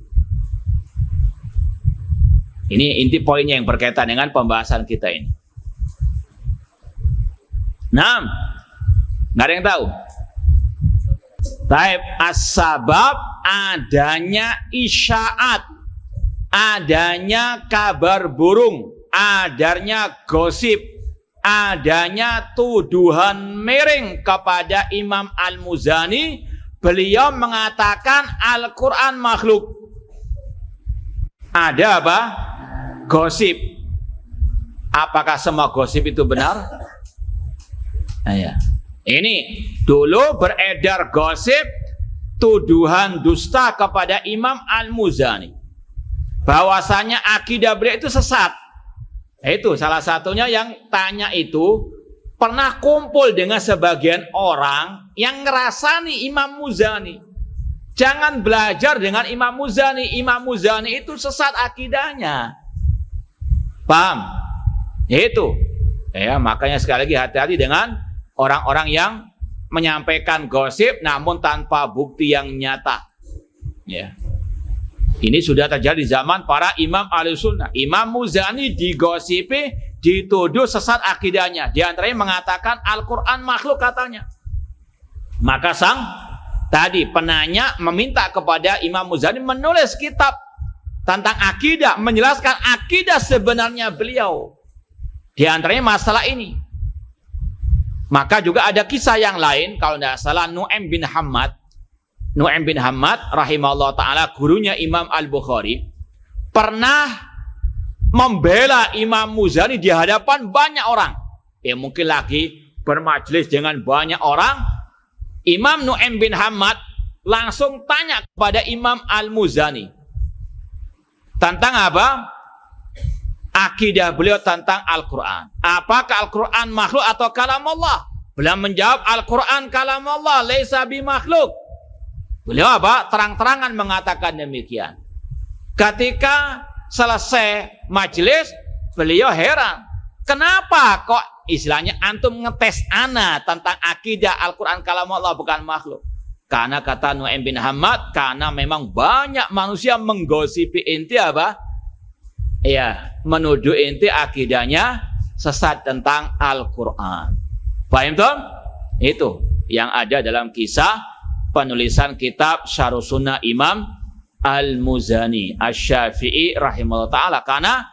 Ini inti poinnya yang berkaitan dengan pembahasan kita ini. Nah, nggak ada yang tahu. Taib as-sabab adanya isyaat, adanya kabar burung, adanya gosip, adanya tuduhan miring kepada Imam Al-Muzani. Beliau mengatakan Al-Quran makhluk. Ada apa? Gosip. Apakah semua gosip itu benar? Nah, ya. Ini dulu beredar gosip tuduhan dusta kepada Imam Al-Muzani, bahwasanya akidah beliau itu sesat. Itu salah satunya yang tanya itu pernah kumpul dengan sebagian orang yang ngerasani Imam Muzani. Jangan belajar dengan Imam Muzani. Imam Muzani itu sesat akidahnya. Paham? Itu. Ya, makanya sekali lagi hati-hati dengan orang-orang yang menyampaikan gosip namun tanpa bukti yang nyata. Ya. Ini sudah terjadi di zaman para imam Ahlussunnah. Imam Muzani digosipi, dituduh sesat akidahnya. Di antaranya mengatakan Al-Quran makhluk katanya. Maka sang tadi penanya meminta kepada Imam Muzani menulis kitab tentang akidah, menjelaskan akidah sebenarnya beliau. Di antaranya masalah ini. Maka juga ada kisah yang lain, kalau tidak salah Nu'aim bin Hammad rahimahullah ta'ala, gurunya Imam Al-Bukhari, pernah membela Imam Muzani di hadapan banyak orang. Ya mungkin lagi bermajlis dengan banyak orang. Imam Nu'aim bin Hammad langsung tanya kepada Imam Al-Muzani tentang apa? Akidah beliau tentang Al-Quran. Apakah Al-Quran makhluk atau kalam Allah? Beliau menjawab Al-Quran kalam Allah, laisa bimakhluk. Beliau apa? Terang-terangan mengatakan demikian. Ketika selesai majelis, beliau heran. Kenapa kok istilahnya antum ngetes ana tentang akidah Al-Quran kalam Allah bukan makhluk? Karena kata Nu'aim bin Hammad, karena memang banyak manusia menggosipi inti apa? Ya, menuduh inti akidahnya sesat tentang Al-Quran. Paham tuh? Itu yang ada dalam kisah penulisan kitab Syarh Sunnah Imam Al-Muzani Asy-Syafi'i rahimahullah ta'ala. Karena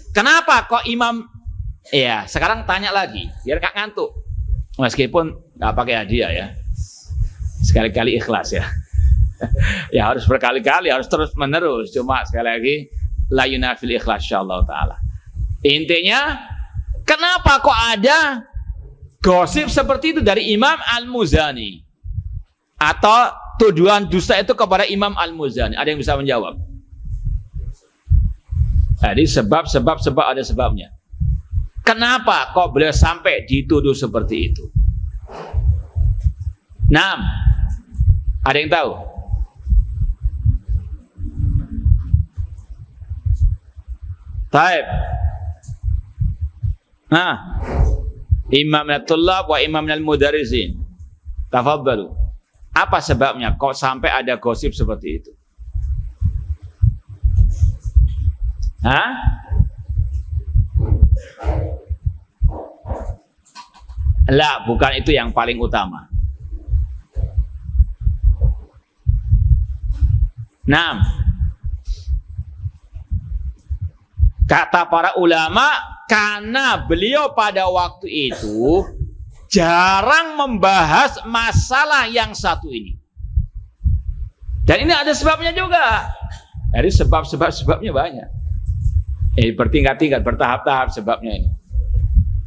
kenapa kok Imam, ya sekarang tanya lagi biar gak ngantuk, meskipun gak pakai hadiah ya, sekali-kali ikhlas ya. Ya harus berkali-kali, harus terus menerus, cuma sekali lagi la yunafil ikhlas insyaallah ta'ala. Intinya kenapa kok ada gosip seperti itu dari Imam Al-Muzani atau tuduhan dusta itu kepada Imam Al-Muzani? Ada yang bisa menjawab? Jadi sebab ada sebabnya. Kenapa kok beliau sampai dituduh seperti itu? Nah, ada yang tahu? Taib. Nah, Imam Natullah wa Imam Al-Mudarrisin. Tafadhalu. Apa sebabnya kok sampai ada gosip seperti itu? Hah? Lah, bukan itu yang paling utama. Nah, kata para ulama, Karena beliau pada waktu itu jarang membahas masalah yang satu ini. Dan ini ada sebabnya juga. Jadi sebabnya banyak. Bertingkat-tingkat, bertahap-tahap sebabnya ini.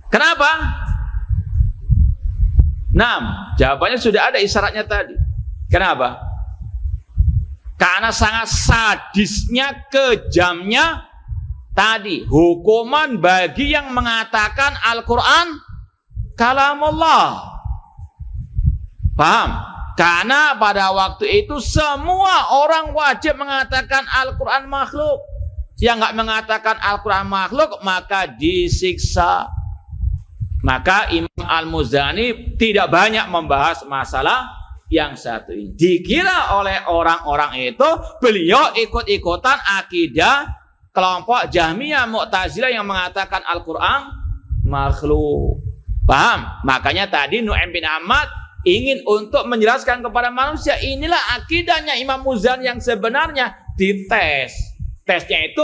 Kenapa? 6. Jawabannya sudah ada isyaratnya tadi. Kenapa? Karena sangat sadisnya, kejamnya tadi hukuman bagi yang mengatakan Al-Quran kalamullah. Paham? Karena pada waktu itu semua orang wajib mengatakan Al-Quran makhluk. Yang nggak mengatakan Al-Quran makhluk maka disiksa. Maka Imam Al-Muzani tidak banyak membahas masalah yang satu ini. Dikira oleh orang-orang itu beliau ikut-ikutan akidah kelompok Jahmiyah Mu'tazilah yang mengatakan Al-Quran makhluk. Paham? Makanya tadi Nu'aim bin Ahmad ingin untuk menjelaskan kepada manusia, inilah akidahnya Imam Muzani yang sebenarnya. Dites. Tesnya itu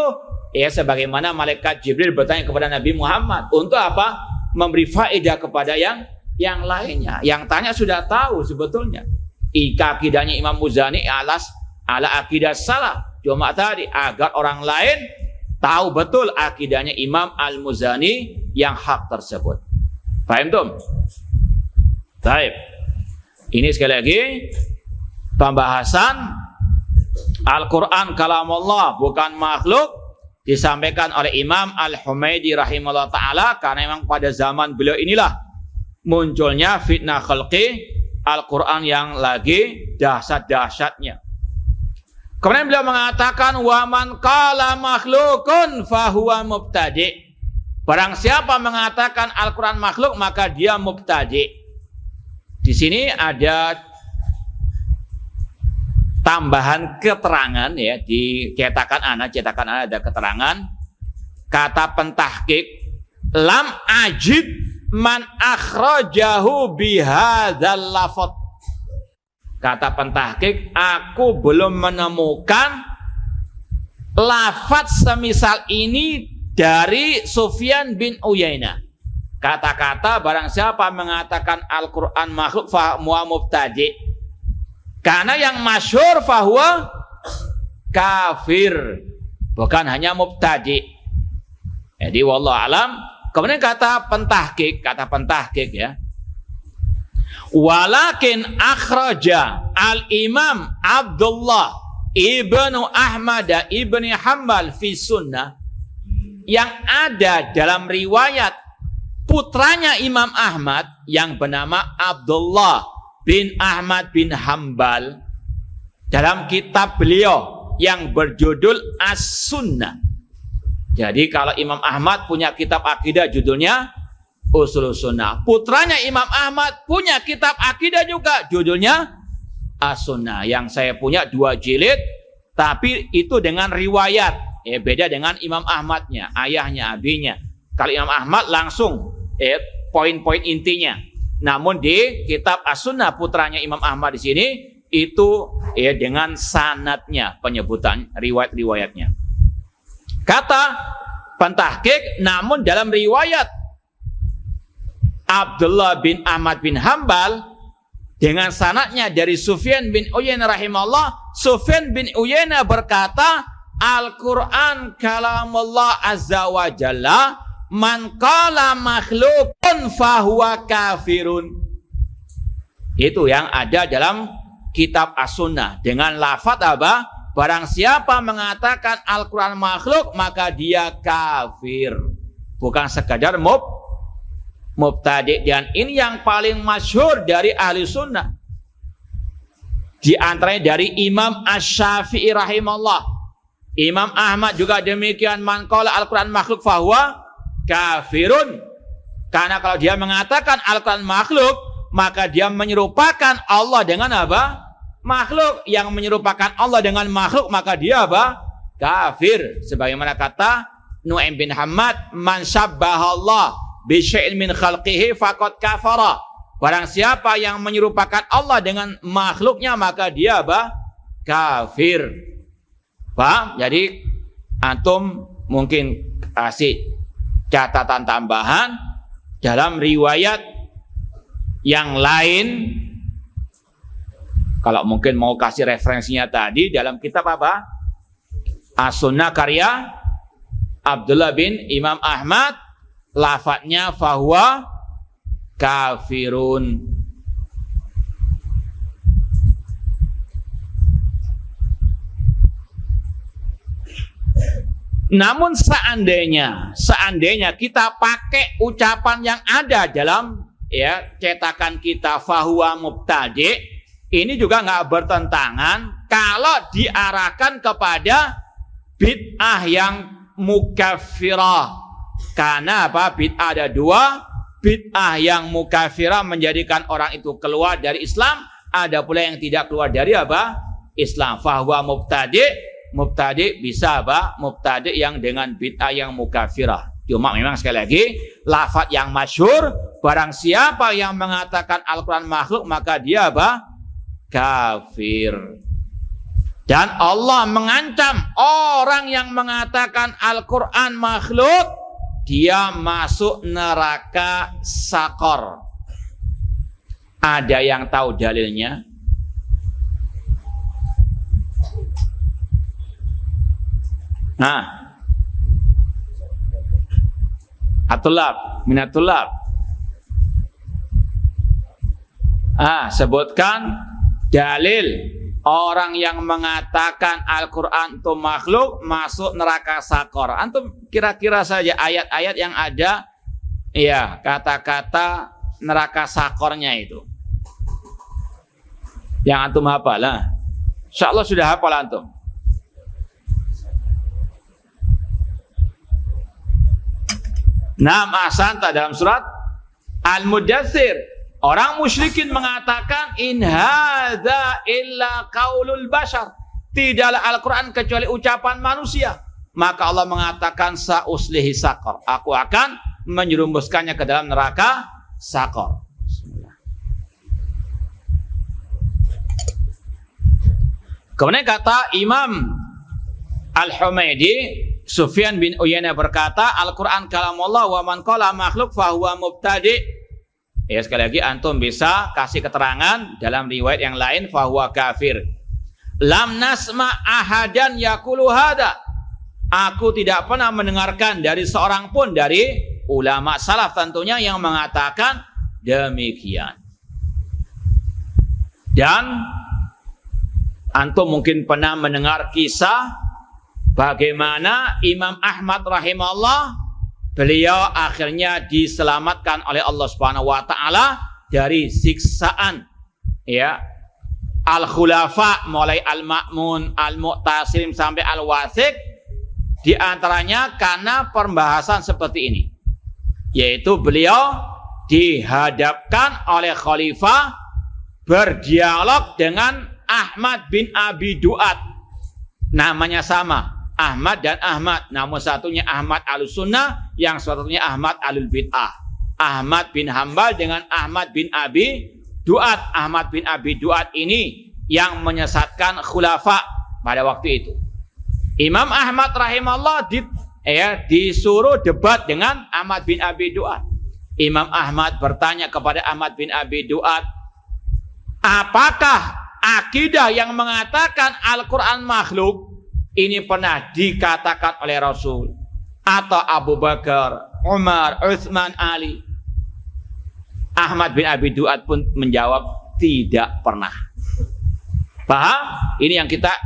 ya sebagaimana malaikat Jibril bertanya kepada Nabi Muhammad. Untuk apa? Memberi faedah kepada yang lainnya. Yang tanya sudah tahu sebetulnya. Akidahnya Imam Muzani ala akidah salah. Cuma tadi agar orang lain tahu betul akidahnya Imam Al-Muzani yang hak tersebut. Paham tuh? Baik. Ini sekali lagi pembahasan Al-Quran kalamullah bukan makhluk disampaikan oleh Imam Al-Humaidi rahimahullah ta'ala, karena memang pada zaman beliau inilah munculnya fitnah khalqi Al-Quran yang lagi dahsyat-dahsyatnya. Kemudian beliau mengatakan wa man qala makhlukun fahuwa mubtadi'. Barang siapa mengatakan Al-Quran makhluk maka dia mubtadi'. Di sini ada tambahan keterangan ya, di cetakan ana ada keterangan kata pentahqiq lam ajid man akhrajahu bihadzal lafadz. Kata pentahqiq, aku belum menemukan lafadz semisal ini dari Sufyan bin Uyainah. Kata-kata barang siapa mengatakan Al-Quran makhluk fa huwa mubtadi'. Karena yang masyhur fahuwa kafir, bukan hanya mubtadi. Jadi wallahu alam. Kemudian kata pentahqiq ya. Walakin akhraja al-Imam Abdullah ibnu Ahmad ibni Hanbal fi sunnah, yang ada dalam riwayat putranya Imam Ahmad yang bernama Abdullah bin Ahmad bin Hanbal dalam kitab beliau yang berjudul As-Sunnah. Jadi kalau Imam Ahmad punya kitab akidah judulnya Ushulus Sunnah, putranya Imam Ahmad punya kitab akidah juga judulnya As-Sunnah. Yang saya punya 2 jilid, tapi itu dengan riwayat beda dengan Imam Ahmadnya, ayahnya, abinya. Kalau Imam Ahmad langsung poin-poin intinya. Namun di kitab As-Sunnah putranya Imam Ahmad di sini itu dengan sanadnya, penyebutan riwayat-riwayatnya. Kata pentahqiq, namun dalam riwayat Abdullah bin Ahmad bin Hanbal dengan sanadnya dari Sufyan bin Uyainah rahimahullah, Sufyan bin Uyainah berkata, Al-Quran kalamullah azza wa jalla, man qala makhlukun fahuwa kafirun. Itu yang ada dalam kitab As-Sunnah dengan lafaz apa? Barang siapa mengatakan Al-Quran makhluk maka dia kafir, bukan sekadar mubtadi'. Dan ini yang paling masyhur dari ahli sunnah, di antaranya dari Imam Asy-Syafi'i rahimahullah. Imam Ahmad juga demikian, man qala Al-Quran makhluk fahuwa kafirun. Karena kalau dia mengatakan Al-Quran makhluk, maka dia menyerupakan Allah dengan apa? Makhluk. Yang menyerupakan Allah dengan makhluk, maka dia apa? Kafir. Sebagaimana kata Nu'aim bin Hammad, man syabbahallah bi syai'in min khalqihi faqad kafara. Barang siapa yang menyerupakan Allah dengan makhluknya, maka dia apa? Kafir. Paham? Jadi antum mungkin kasih catatan tambahan dalam riwayat yang lain. Kalau mungkin mau kasih referensinya tadi dalam kitab apa? As-Sunnah karya Abdullah bin Imam Ahmad, lafadznya fahuwa kafirun. Namun seandainya kita pakai ucapan yang ada dalam cetakan kita fahuwa mubtadi', ini juga nggak bertentangan kalau diarahkan kepada bid'ah yang mukaffirah. Karena apa? Bid'ah ada dua. Bid'ah yang mukaffirah menjadikan orang itu keluar dari Islam. Ada pula yang tidak keluar dari apa? Islam. Fahuwa mubtadi'. Mubtadi' bisa apa? Mubtadi' yang dengan bid'ah yang mukaffirah. Cuma memang sekali lagi lafaz yang masyhur, barang siapa yang mengatakan Al-Quran makhluk maka dia apa? Kafir. Dan Allah mengancam orang yang mengatakan Al-Quran makhluk, dia masuk neraka sakor. Ada yang tahu dalilnya? Nah, atulab, minatulab. Sebutkan dalil orang yang mengatakan Al-Quran itu makhluk masuk neraka sakor. Antum kira-kira saja ayat-ayat yang ada, kata-kata neraka sakornya itu. Yang antum hafal lah. Insyaallah sudah hafal antum. Naam ahsanta, dalam surat Al-Mudaththir, orang musyrikin mengatakan in hadza illa qaulul bashar, tidaklah Al-Quran kecuali ucapan manusia. Maka Allah mengatakan sauslihi sakor, aku akan menyerumuskannya ke dalam neraka sakor. Kemudian kata Imam Al-Humaydi, Sufyan bin Uyainah berkata, Al-Quran kalamullah wa man qala makhluk fahuwa mubtadi'. Sekali lagi antum bisa kasih keterangan dalam riwayat yang lain fahuwa kafir. Lam nasma ahadan yaqulu hada. Aku tidak pernah mendengarkan dari seorang pun dari ulama salaf tentunya yang mengatakan demikian. Dan antum mungkin pernah mendengar kisah bagaimana Imam Ahmad rahimahullah, beliau akhirnya diselamatkan oleh Allah Subhanahu wa taala dari siksaan al-khulafa, mulai al-Ma'mun, al-Mu'tasim sampai al-Wathiq, di antaranya karena pembahasan seperti ini, yaitu beliau dihadapkan oleh khalifah berdialog dengan Ahmad bin Abi Duat, namanya sama, Ahmad dan Ahmad, namun satunya Ahmad Ahlus-Sunnah, yang satunya Ahmad Ahlul Bid'ah. Ahmad bin Hambal dengan Ahmad bin Abi Duat. Ahmad bin Abi Duat ini yang menyesatkan khulafa pada waktu itu. Imam Ahmad rahimahullah disuruh debat dengan Ahmad bin Abi Duat. Imam Ahmad bertanya kepada Ahmad bin Abi Duat, apakah akidah yang mengatakan Al-Quran makhluk ini pernah dikatakan oleh Rasul atau Abu Bakar, Umar, Utsman, Ali? Ahmad bin Abi Duat pun menjawab tidak pernah. Paham? Ini yang kita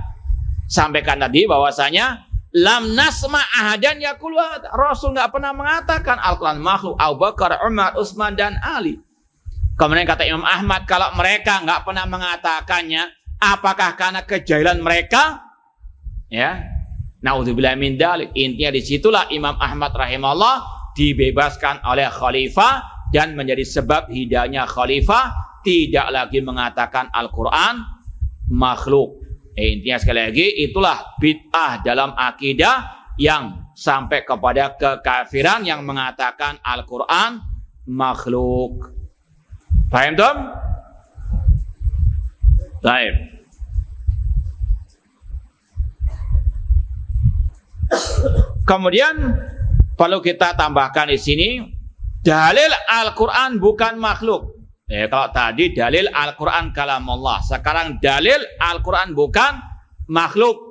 sampaikan tadi, bahwasanya lam nasma ahadan yaqulu, Rasul nggak pernah mengatakan Al-Quran makhluk. Abu Bakar, Umar, Utsman dan Ali. Kemudian kata Imam Ahmad, kalau mereka nggak pernah mengatakannya, apakah karena kejahilan mereka? Naudzubillah min dzalik. Intinya disitulah Imam Ahmad rahimahullah dibebaskan oleh khalifah dan menjadi sebab hidayahnya khalifah, tidak lagi mengatakan Al-Quran makhluk. Intinya sekali lagi, itulah bid'ah dalam akidah yang sampai kepada kekafiran yang mengatakan Al-Quran makhluk. Paham Tom? Baik. Kemudian perlu kita tambahkan di sini, dalil Al-Quran bukan makhluk. Kalau tadi dalil Al-Quran kalamullah, sekarang dalil Al-Quran bukan makhluk.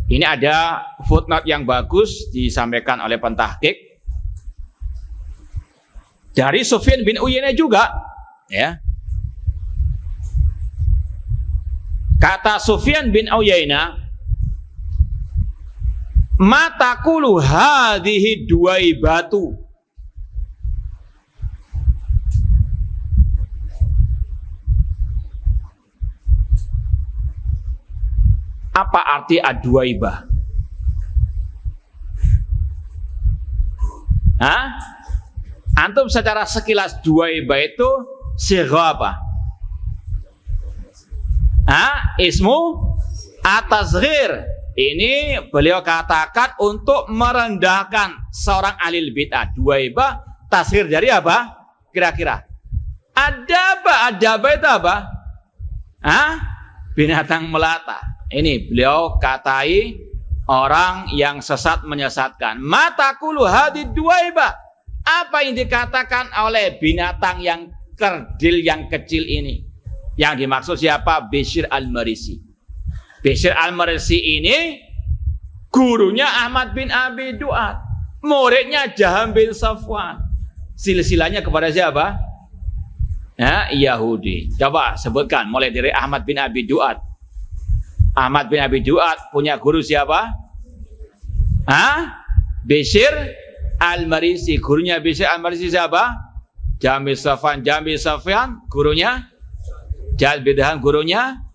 Ini ada footnote yang bagus disampaikan oleh pentahqiq dari Sufyan bin Uyainah juga, ya. Kata Sufyan bin Uyainah, ma taqulu hadhihi duwaibatu. Apa arti ad-duwaibah? Antum secara sekilas duwaibah itu sirah apa? Ismu at-tasghir. Ini beliau katakan untuk merendahkan seorang ahli bid'ah. Duwaibah tasghir dari apa? Kira-kira. Adaba itu apa? Binatang melata. Ini beliau katai orang yang sesat menyesatkan. Matakulu hadid duwaibah. Apa yang dikatakan oleh binatang yang kerdil yang kecil ini? Yang dimaksud siapa? Bishr al-Marisi. Bishr al-Marisi ini gurunya Ahmad bin Abi Duat, muridnya Jaham bin Safwan. Silsilahnya kepada siapa? Yahudi. Coba sebutkan mulai dari Ahmad bin Abi Duat. Ahmad bin Abi Duat punya guru siapa? Bishr al-Marisi. Gurunya Bishr al-Marisi siapa? Jaham bin Safwan. Gurunya Jahal bin Dirham. Gurunya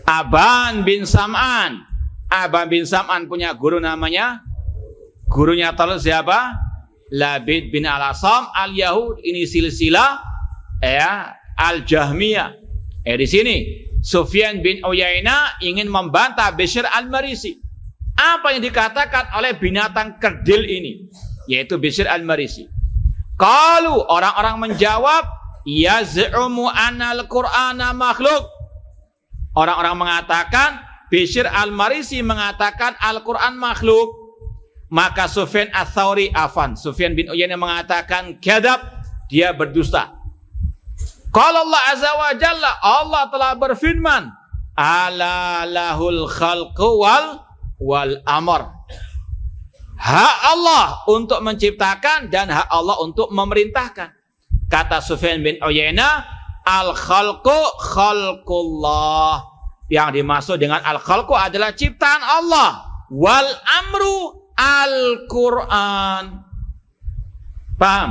Aban bin Sam'an. Aban bin Sam'an punya guru namanya, gurunya Talut siapa? Labid bin Al-Asam al-Yahud. Ini silsilah al-Jahmiyah. Di sini Sufyan bin Uyainah ingin membantah Bishr al-Marisi. Apa yang dikatakan oleh binatang kerdil ini, yaitu Bishr al-Marisi. Kalau orang-orang menjawab, yaz'umu anal Qur'ana makhluk. Orang-orang mengatakan, Bishr al-Marisi mengatakan Al-Quran makhluk. Maka Sufyan bin Uyainah mengatakan kadzab, dia berdusta. Qala Allah azza wa jalla, Allah telah berfirman, ala lahul khalqu wal amr. Hak Allah untuk menciptakan dan hak Allah untuk memerintahkan. Kata Sufyan bin Uyainah, al-khalqu khalqullah. Yang dimaksud dengan al-khalqu adalah ciptaan Allah. Wal amru Al-Quran. Paham?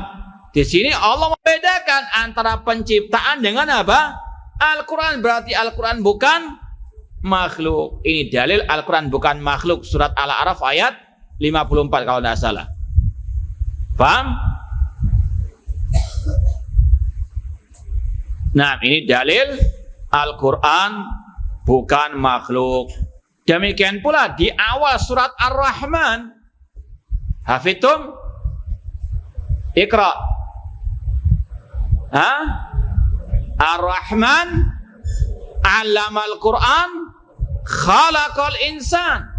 Di sini Allah membedakan antara penciptaan dengan apa? Al-Quran. Berarti Al-Quran bukan makhluk. Ini dalil Al-Quran bukan makhluk. Surat Al-A'raf ayat 54 kalau tidak salah. Paham? Nah, ini dalil Al-Quran bukan makhluk. Demikian pula di awal surat Ar-Rahman. Hafidtum? Iqra. Ar-Rahman 'allamal Qur'an khalaqal insan.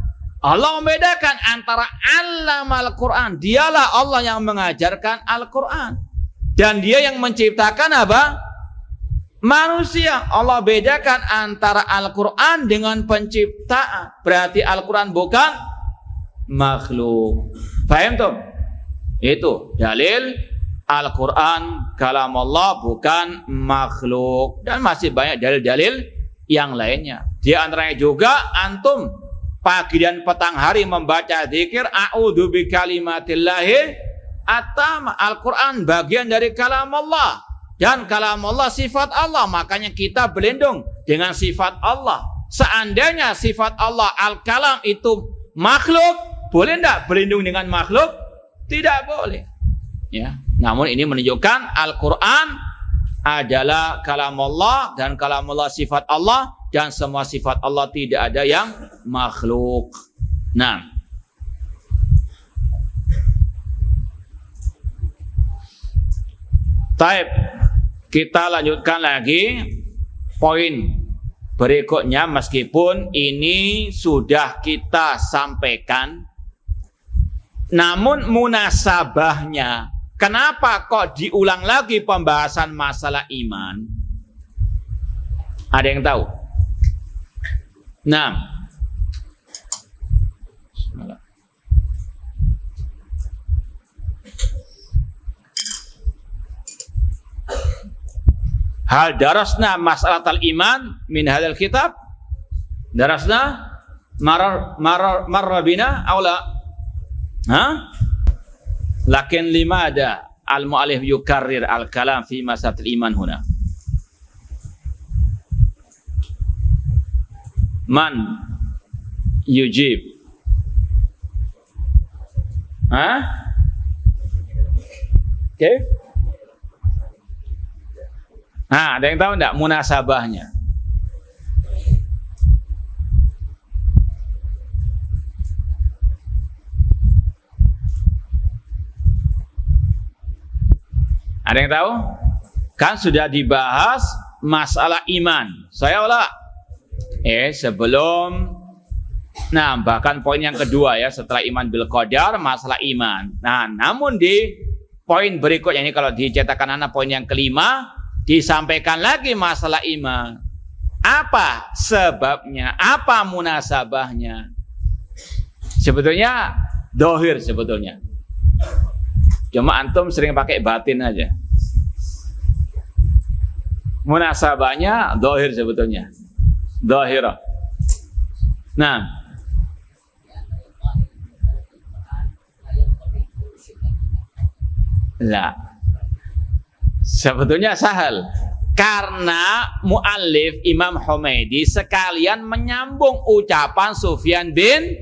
Allah membedakan antara 'allamal Qur'an, dialah Allah yang mengajarkan Al-Qur'an, dan dia yang menciptakan apa? Manusia. Allah bedakan antara Al-Quran dengan penciptaan. Berarti Al-Quran bukan makhluk. Paham tuh? Itu dalil Al-Quran kalam Allah bukan makhluk. Dan masih banyak dalil-dalil yang lainnya. Di antaranya juga antum pagi dan petang hari membaca zikir a'udzu bikalimatillahi at-tammah. Al-Quran bagian dari kalam Allah. Dan kalam Allah sifat Allah, makanya kita berlindung dengan sifat Allah. Seandainya sifat Allah al-kalam itu makhluk, boleh tidak berlindung dengan makhluk? Tidak boleh. Ya. Namun ini menunjukkan Al-Quran adalah kalam Allah, dan kalam Allah sifat Allah, dan semua sifat Allah tidak ada yang makhluk. Nah, taib, kita lanjutkan lagi poin berikutnya, meskipun ini sudah kita sampaikan Namun munasabahnya, kenapa kok diulang lagi pembahasan masalah iman? Ada yang tahu? Nah, hal darasna masalah iman min hadal kitab? Darasna marra bina aw la? Lakin limada al-mu'allif yukarrir al-kalam fi masalah iman huna? Man yujib? Oke. Nah, ada yang tahu enggak munasabahnya? Ada yang tahu? Kan sudah dibahas masalah iman. Saya ulah. Sebelum, nah bahkan poin yang kedua ya, setelah iman bil qadar, masalah iman. Nah, namun di poin berikutnya ini kalau dicetakan anak poin yang kelima, disampaikan lagi masalah iman. Apa sebabnya? Apa munasabahnya? Sebetulnya dohir sebetulnya. Cuma antum sering pakai batin aja. Munasabahnya dohir sebetulnya. Dohirah. Nah, lah. Sebetulnya sahal. Karena muallif Imam Humaidi sekalian menyambung ucapan Sufyan bin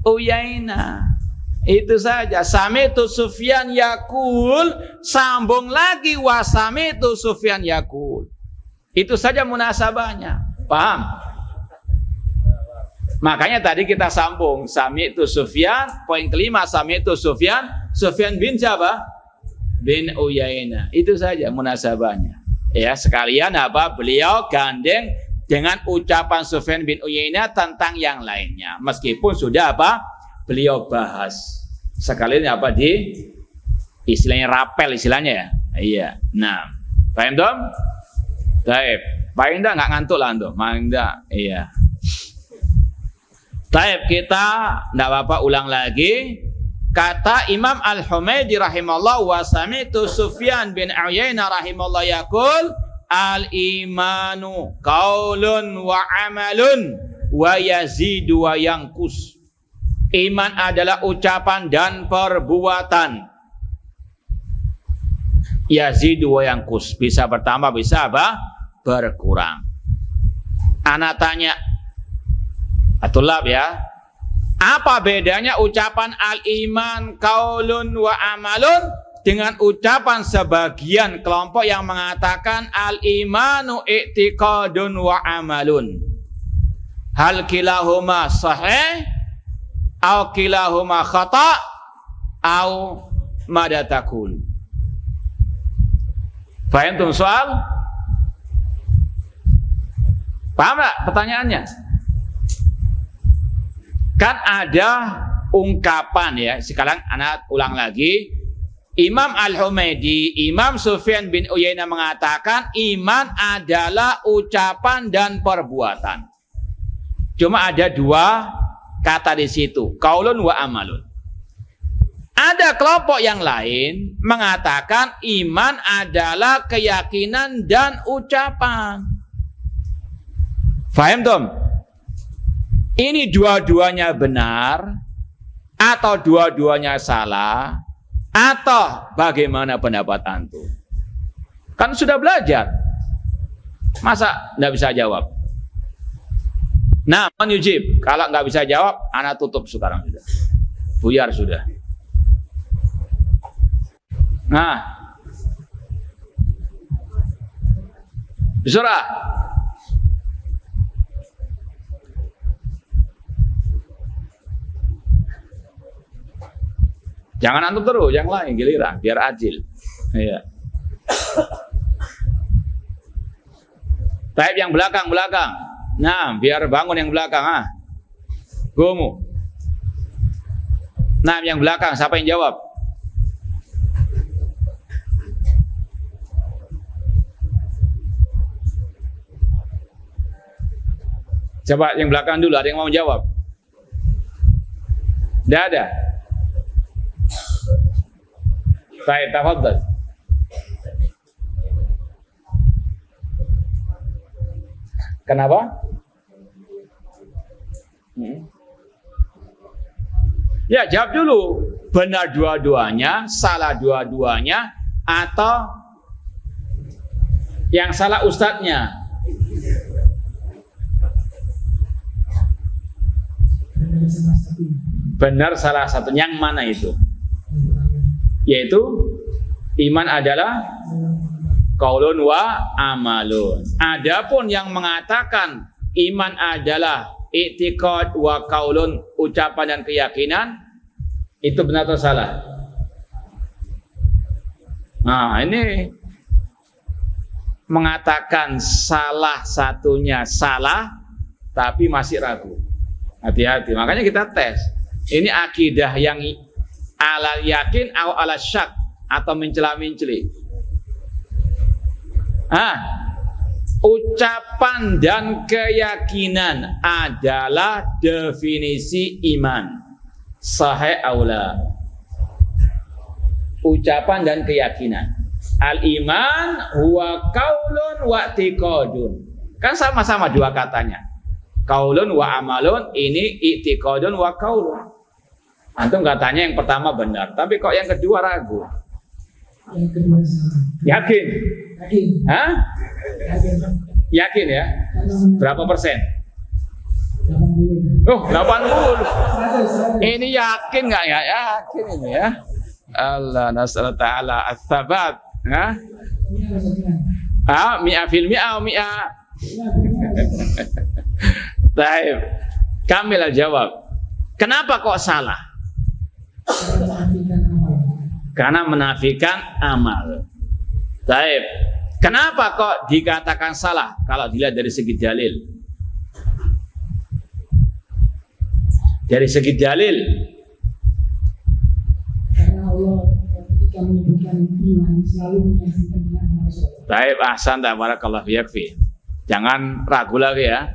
Uyainah. Itu saja. Sami'tu Sufyan yaqul, sambung lagi wa sami'tu Sufyan yaqul. Itu saja munasabahnya. Paham? Makanya tadi kita sambung sami'tu Sufyan, poin kelima sami'tu Sufyan bin siapa? Bin Uyainah. Itu saja munasabahnya. Ya, sekalian apa? Beliau gandeng dengan ucapan Sufyan bin Uyainah tentang yang lainnya. Meskipun sudah apa? Beliau bahas. Sekalian apa di istilahnya rapel istilahnya ya. Iya. Nah, paham dong? Taib. Paham enggak ngantuk lah antum? Enggak. Iya. Taib, kita enggak apa-apa ulang lagi. Kata Imam Al-Humaidi rahimahullah wa sami'tu Sufyan bin Uyainah rahimahullah yaqul al-imanu qaulun wa amalun wa yazidu wa yanqus. Iman adalah ucapan dan perbuatan. Yazidu wa yanqus, bisa bertambah, bisa apa? Berkurang. Anak tanya, atulab ya, apa bedanya ucapan al-iman qaulun wa amalun dengan ucapan sebagian kelompok yang mengatakan al-imanu i'tiqadun wa amalun? Hal kilahuma sahih au kilahuma khata au madatakul? Faham tuh soal? Paham gak pertanyaannya? Kan ada ungkapan ya, sekarang anak ulang lagi. Imam Al-Humaidi, Imam Sufyan bin Uyainah mengatakan iman adalah ucapan dan perbuatan. Cuma ada dua kata di situ, qaulun wa amalun. Ada kelompok yang lain mengatakan iman adalah keyakinan dan ucapan. Faham Tom? Ini dua-duanya benar atau dua-duanya salah atau bagaimana pendapat antum? Kan sudah belajar. Masa enggak bisa jawab? Nah, menujib. Kalau nggak bisa jawab, anak tutup sekarang sudah. Buyar sudah. Nah, surah. Jangan antum terus, yang lain giliran, biar adil. Iya. Taib yang belakang. Nah, biar bangun yang belakang. Gomu. Nah, yang belakang siapa yang jawab? Coba yang belakang dulu, ada yang mau jawab? Tidak ada. Baik, tafadhal. Kenapa? Ya, jawab dulu. Benar dua-duanya, salah dua-duanya, atau yang salah ustadznya? Benar salah satu. Yang mana itu? Yaitu iman adalah qaulun wa amalun. Adapun yang mengatakan iman adalah i'tiqad wa qaulun, ucapan dan keyakinan, itu benar atau salah? Nah, ini mengatakan salah satunya salah, tapi masih ragu. Hati-hati, makanya kita tes. Ini akidah yang ala yakin atau ala syak, atau mencela-menceli. Ucapan dan keyakinan adalah definisi iman. Sahih aula. Ucapan dan keyakinan. Al-iman huwa qaulun wa i'tiqadun. Kan sama-sama dua katanya. Qaulun wa amalun, ini i'tiqadun wa qaulun. Antum katanya yang pertama benar, tapi kok yang kedua ragu? Yang kedua salah. Yakin? Yakin. Hah? Yakin ya? Berapa persen? 80. Oh, 80. Ini yakin nggak ya? Yakin ini ya. Allah nas'ala ta'ala as-sabat. Hah? Mi'a fil mi'a atau mi'a? Baik. Kamil jawab. Kenapa kok salah? Karena menafikan amal. Baik. Kenapa kok dikatakan salah kalau dilihat dari segi dalil? Dari segi dalil. Karena Allah ketika menyebutkan iman selalu menyaksikan dengan Rasul. Baik, ahsan, barakallahu fiik. Jangan ragu lagi ya.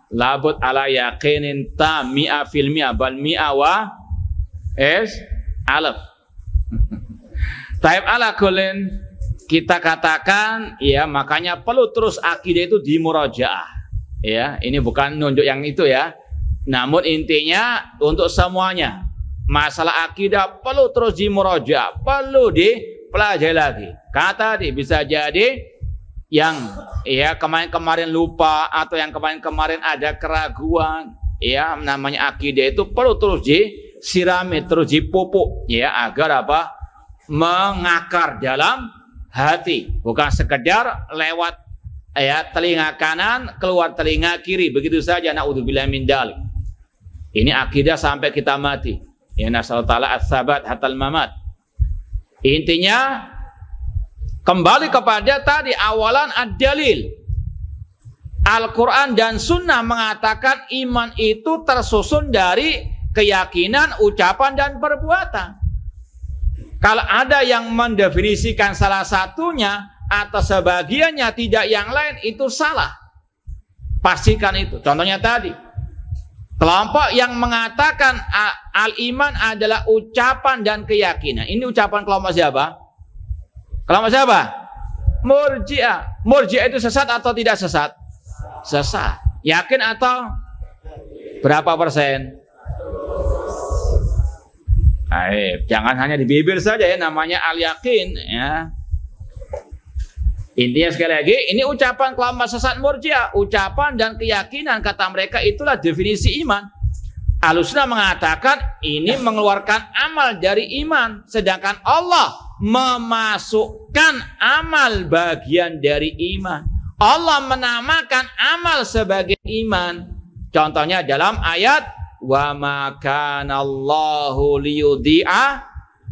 Labut ala yaqinin ta mi'a fil mi'a bal mi'a wa alaf. Taib ala kulin, kita katakan ya, makanya perlu terus akidah itu dimurajaah. Ya, ini bukan nunjuk yang itu ya. Namun intinya untuk semuanya masalah akidah perlu terus dimurajaah, perlu dipelajari lagi. Kata tadi bisa jadi yang ya kemarin-kemarin lupa atau yang kemarin-kemarin ada keraguan, ya namanya akidah itu perlu terus disirami, terus dipupuk ya agar apa? Mengakar dalam hati, bukan sekedar lewat ya telinga kanan keluar telinga kiri begitu saja. Naudzubillah min dzalik. Ini akidah sampai kita mati. Ya nasallahu taala as-sabat hatal mamat. Intinya kembali kepada tadi awalan ad-dalil. Al-Quran dan Sunnah mengatakan iman itu tersusun dari keyakinan, ucapan, dan perbuatan. Kalau ada yang mendefinisikan salah satunya atau sebagiannya tidak yang lain, itu salah. Pastikan itu. Contohnya tadi, kelompok yang mengatakan al-iman adalah ucapan dan keyakinan. Ini ucapan kelompok siapa? Kelompok siapa? Murji'ah. Murji'ah itu sesat atau tidak sesat? Sesat. Yakin atau berapa persen? Jangan hanya di bibir saja ya, namanya al-yakin ya. Intinya sekali lagi, ini ucapan kelompok sesat Murji'ah. Ucapan dan keyakinan kata mereka itulah definisi iman. Ahlussunnah mengatakan ini mengeluarkan amal dari iman, sedangkan Allah memasukkan amal bagian dari iman. Allah menamakan amal sebagai iman. Contohnya dalam ayat wa ma kana Allahu liyudhi'a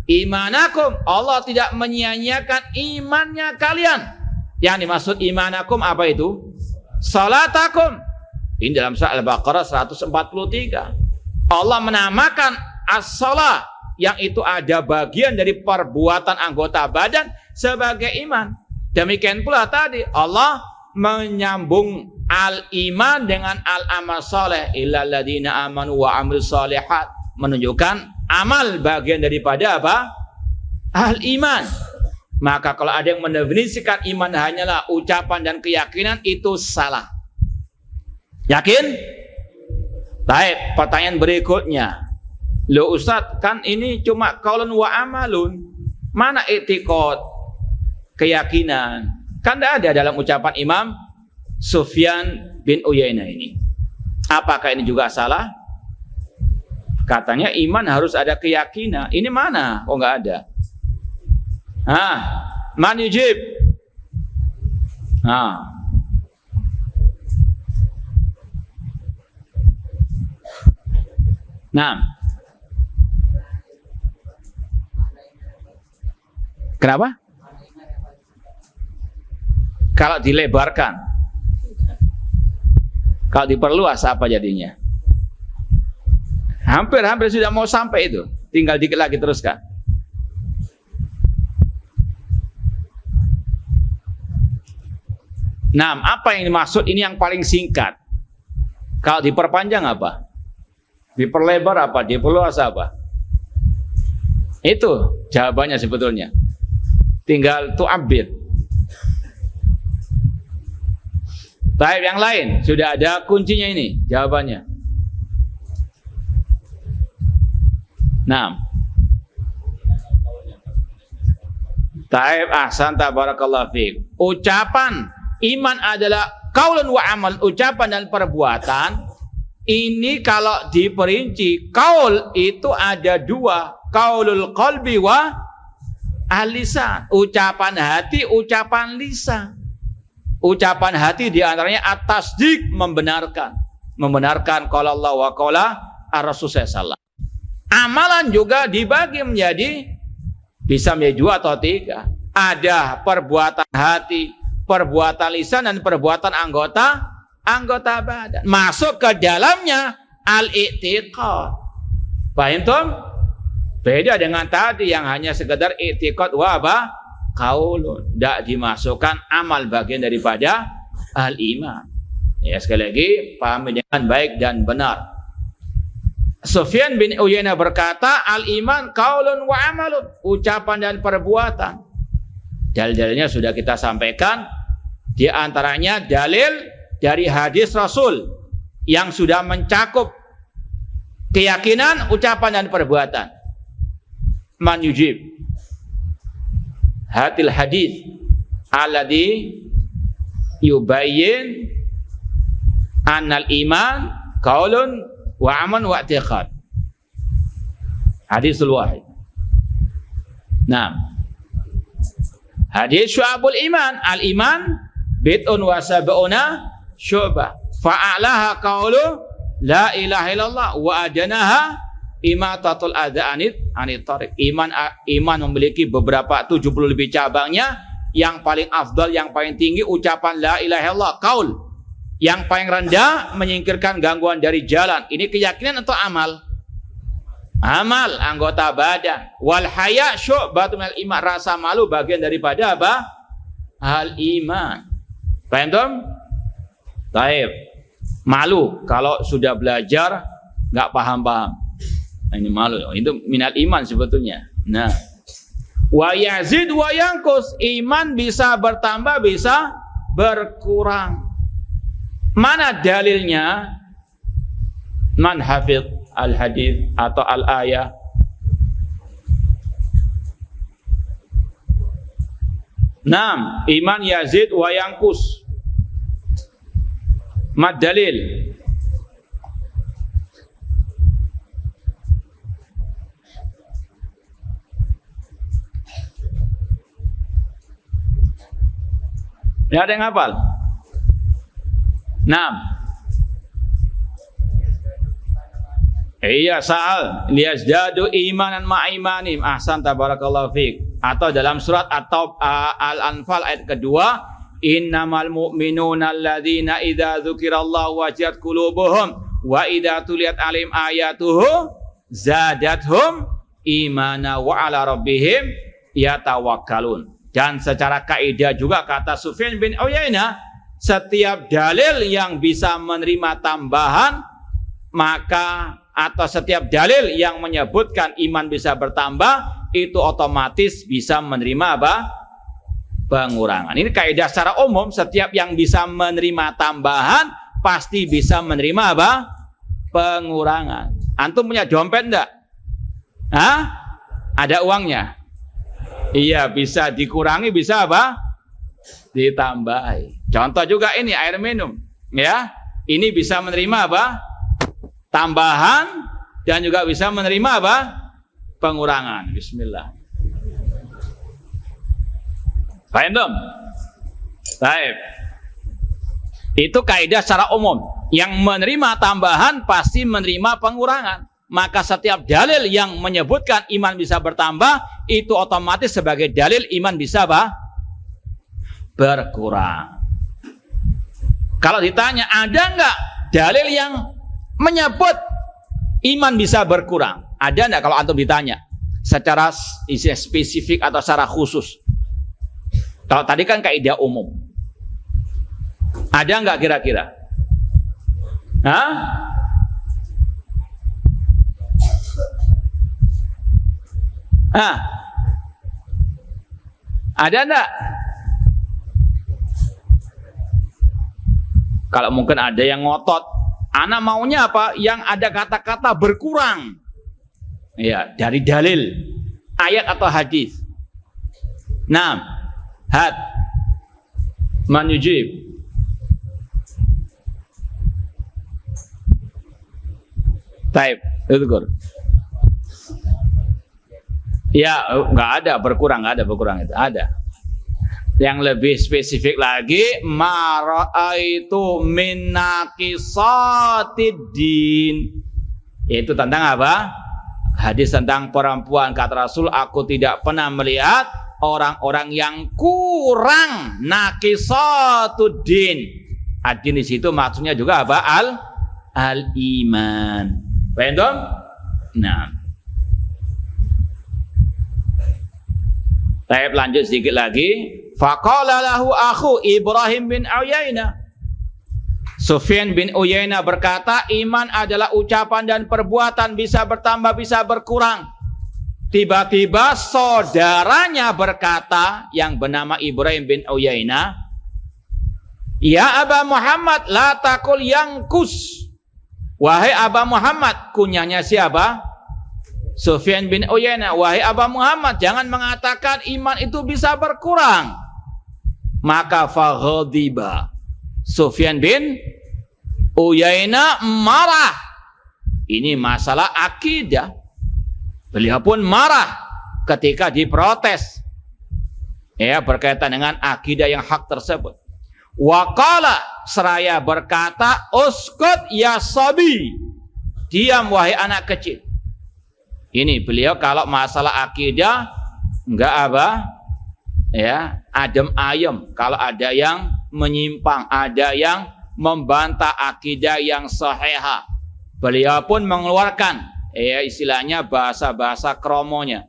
imanakum. Allah tidak menyia-nyiakan imannya kalian. Yang dimaksud imanakum apa itu? Salatakum. Ini dalam surah Al-Baqarah 143. Allah menamakan as-shalah, yang itu ada bagian dari perbuatan anggota badan sebagai iman. Demikian pula tadi Allah menyambung al-iman dengan al-amal saleh, illal ladzina amanu wa amilus shalihat, menunjukkan amal bagian daripada apa? Al-iman. Maka kalau ada yang mendefinisikan iman hanyalah ucapan dan keyakinan, itu salah. Yakin? Baik, pertanyaan berikutnya. Loh Ustaz, kan ini cuma qaulun wa amalun. Mana i'tiqad, keyakinan? Kan tidak ada dalam ucapan Imam Sufyan bin Uyainah ini. Apakah ini juga salah? Katanya iman harus ada keyakinan. Ini mana? Oh, enggak ada. Man yujib? Nah. Kenapa? Kalau dilebarkan, kalau diperluas apa jadinya? Hampir sudah mau sampai itu. Tinggal dikit lagi, teruskan. Nah, apa yang dimaksud ini yang paling singkat? Kalau diperpanjang apa? Diperlebar apa? Diperluas apa? Itu jawabannya sebetulnya. Tinggal tu'abbir. Baik, yang lain sudah ada kuncinya ini, jawabannya. Nah. Taib ahsan tabarakallahu fiik. Ucapan iman adalah qaulun wa amal, ucapan dan perbuatan. Ini kalau diperinci, qaul itu ada dua, qaulul qalbi wa al-lisan. Ucapan hati, ucapan lisan. Ucapan hati diantaranya at-tasdiq, membenarkan qala Allah wa qala ar-rasul sallallahu. Amalan juga dibagi menjadi, bisa menjadi dua atau tiga. Ada perbuatan hati, perbuatan lisan, dan perbuatan anggota badan. Masuk ke dalamnya al-i'tiqad. Paham tuh? Beda dengan tadi yang hanya sekedar i'tiqad wa apa? Qaulun. Tidak dimasukkan amal bagian daripada al-iman. Ya, sekali lagi pahami dengan baik dan benar. Sufyan bin Uyainah berkata, al-iman qaulun wa amalun, ucapan dan perbuatan. Dalil-dalilnya sudah kita sampaikan. Di antaranya dalil dari hadis Rasul yang sudah mencakup keyakinan, ucapan dan perbuatan. Man yujib hadil hadis alladhi yubayyin annal iman qaulun wa aman wa i'tiqad. Hadisul wahid. Nah, hadis syu'abul iman, al-iman bid'un wa sab'una syu'bah. Fa'alaha qawlu la ilaha illallah wa adanaha imatatul adza anit tariq. Iman memiliki beberapa 70 lebih cabangnya. Yang paling afdal, yang paling tinggi ucapan la ilaha illallah, qaul. Yang paling rendah menyingkirkan gangguan dari jalan. Ini keyakinan atau amal? Amal, anggota badan. Wal haya syu'batun minal iman, rasa malu bagian daripada apa? Al-iman. Paham tuh? Baik. Malu kalau sudah belajar nggak paham-paham. Nah, ini malu. Itu minal iman sebetulnya. Nah, wa yazid wa yanqus, iman bisa bertambah bisa berkurang. Mana dalilnya? Man hafidh al-hadis atau al-ayah? Naam, iman yazid wa yanqus. Mad dalil? Ya, ada yang hafal? Naam. Iya, sa'al liyazdadu imanan ma'imanim. Ahsan tabarakallahu fiik. Atau dalam surat atau Al-Anfal ayat kedua, innamal mu'minuna alladzina idza dzukirallahu wajilat qulubuhum wa idza tuliyat alaihim ayatuhu zadathum imana wa ala rabbihim yatawakkalun. Dan secara kaidah juga kata Sufyan bin Uyainah, setiap dalil yang bisa menerima tambahan maka atau setiap dalil yang menyebutkan iman bisa bertambah itu otomatis bisa menerima apa? Pengurangan. Ini kaidah secara umum, setiap yang bisa menerima tambahan pasti bisa menerima apa? Pengurangan. Antum punya dompet enggak? Hah? Ada uangnya? Iya, bisa dikurangi, bisa apa? Ditambahi. Contoh juga ini air minum, ya. Ini bisa menerima apa? Tambahan dan juga bisa menerima apa? Pengurangan. Bismillah. Paham dong? Baik. Itu kaidah secara umum. Yang menerima tambahan pasti menerima pengurangan. Maka setiap dalil yang menyebutkan iman bisa bertambah itu otomatis sebagai dalil iman bisa apa? Berkurang. Kalau ditanya ada nggak dalil yang menyebut iman bisa berkurang? Ada nggak kalau antum ditanya secara spesifik atau secara khusus? Kalau tadi kan kaidah umum. Ada nggak kira-kira? Hah? Ada enggak? Kalau mungkin ada yang ngotot, anak maunya apa? Yang ada kata-kata berkurang. Ya, dari dalil, ayat atau hadis. Nah, man yujib. Taib, udhkur. Ya, nggak ada berkurang, nggak ada berkurang itu. Ada. Yang lebih spesifik lagi, mara'aitu min naqisatiddin. Itu tentang apa? Hadis tentang perempuan, kata Rasul, aku tidak pernah melihat orang-orang yang kurang naqisatuddin. Ad-din di situ maksudnya juga apa? Al-iman. Paham dong? Nah. Baik, lanjut sedikit lagi. Faqala lahu akhu Ibrahim bin Uyainah. Sufyan bin Uyainah berkata, iman adalah ucapan dan perbuatan, bisa bertambah, bisa berkurang. Tiba-tiba saudaranya berkata, yang bernama Ibrahim bin Uyainah, ya Aba Muhammad, la taqul yangkus. Wahai Aba Muhammad, kunyahnya siapa? Sufyan bin Uyainah, wahai Aba Muhammad, jangan mengatakan iman itu bisa berkurang. Maka faghadiba. Sufyan bin Uyainah marah. Ini masalah akidah. Beliau pun marah ketika diprotes. Ya, berkaitan dengan akidah yang hak tersebut. Waqala, seraya berkata, uskut ya sabi. Diam wahai anak kecil. Ini beliau kalau masalah akidah enggak apa? Ya, adem ayem. Kalau ada yang menyimpang, ada yang membantah akidah yang sahihah, beliau pun mengeluarkan ya istilahnya bahasa-bahasa kromonya.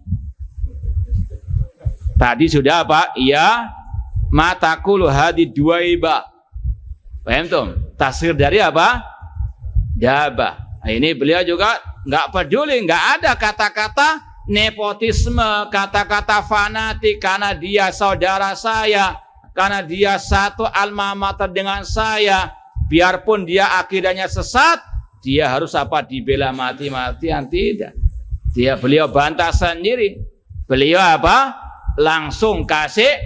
Tadi sudah apa? Ya, matakulu hadi duaiba. Paham tuh? Tafsir dari apa? Dabah. Nah, ini beliau juga nggak peduli, nggak ada kata-kata nepotisme, kata-kata fanatik karena dia saudara saya, karena dia satu alma mater dengan saya, biarpun dia akidahnya sesat, dia harus apa? Dibela mati-matian. Tidak. Beliau bantah sendiri. Beliau apa? Langsung kasih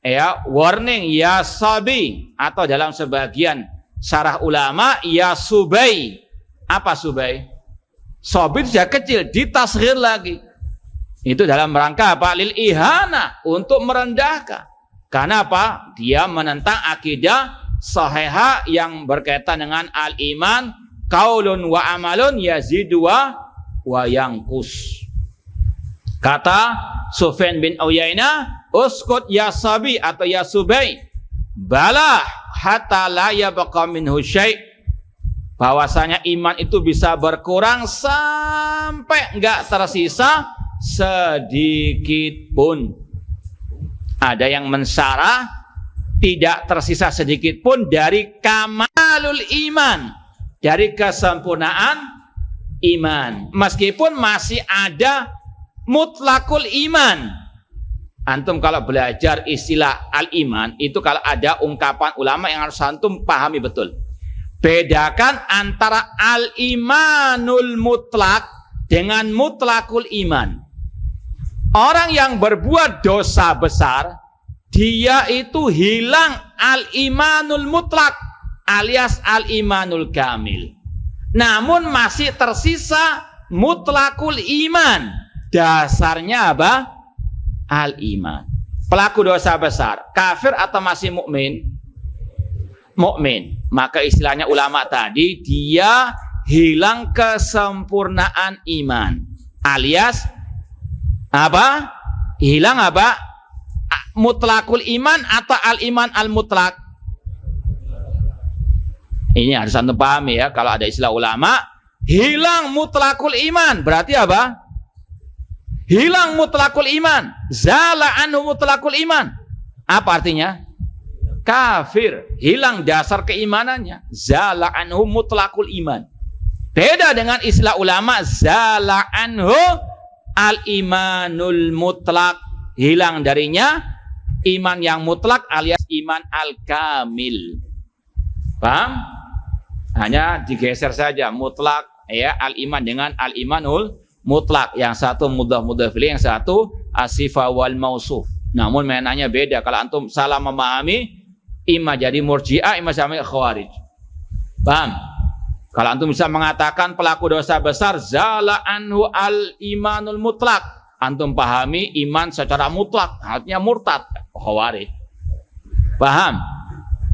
ya warning, ya sabi, atau dalam sebagian syarah ulama ya subai. Apa subai? Sabi itu sejak kecil, ditasghir lagi. Itu dalam rangka apa? Lil ihana, untuk merendahkan. Karena apa? Dia menentang akidah sahihah yang berkaitan dengan al-iman, qaulun wa amalun yazidu wa yanqus. Kata Sufyan bin Uyainah, uskut ya sabi atau ya subai. Bala hatta la yabqa minhu syai'. bahwasanya iman itu bisa berkurang sampai nggak tersisa sedikit pun. Ada yang mensyarah tidak tersisa sedikit pun dari kamalul iman, dari kesempurnaan iman, meskipun masih ada mutlakul iman. Antum kalau belajar istilah al-iman itu, kalau ada ungkapan ulama yang harus antum pahami betul. Bedakan antara al-imanul mutlak dengan mutlakul iman. Orang yang berbuat dosa besar, dia itu hilang al-imanul mutlak alias al-imanul kamil. Namun masih tersisa mutlakul iman. Dasarnya apa? Al-iman. Pelaku dosa besar, kafir atau masih mukmin? Mukmin. Maka istilahnya ulama tadi, dia hilang kesempurnaan iman. Alias apa? Hilang apa? Mutlakul iman atau al-iman al-mutlak? Ini harus antum pahami ya. Kalau ada istilah ulama, hilang mutlakul iman, berarti apa? Hilang mutlakul iman. Zala anhu mutlakul iman. Apa artinya? Kafir, hilang dasar keimanannya. Zala anhu mutlakul iman. Beda dengan istilah ulama, zala anhu al-imanul mutlak, hilang darinya iman yang mutlak alias iman al-kamil. Paham? Hanya digeser saja mutlak ya, al-iman dengan al-imanul mutlak. Yang satu mudhaf ilaih, yang satu as-sifah wal mausuf. Namun maknanya beda. Kalau antum salah memahami, imma jadi murji'ah, imma sama khawarij. Paham? Kalau antum bisa mengatakan pelaku dosa besar zala anhu al-imanul mutlak, antum pahami iman secara mutlak, artinya murtad, khawarij. Paham?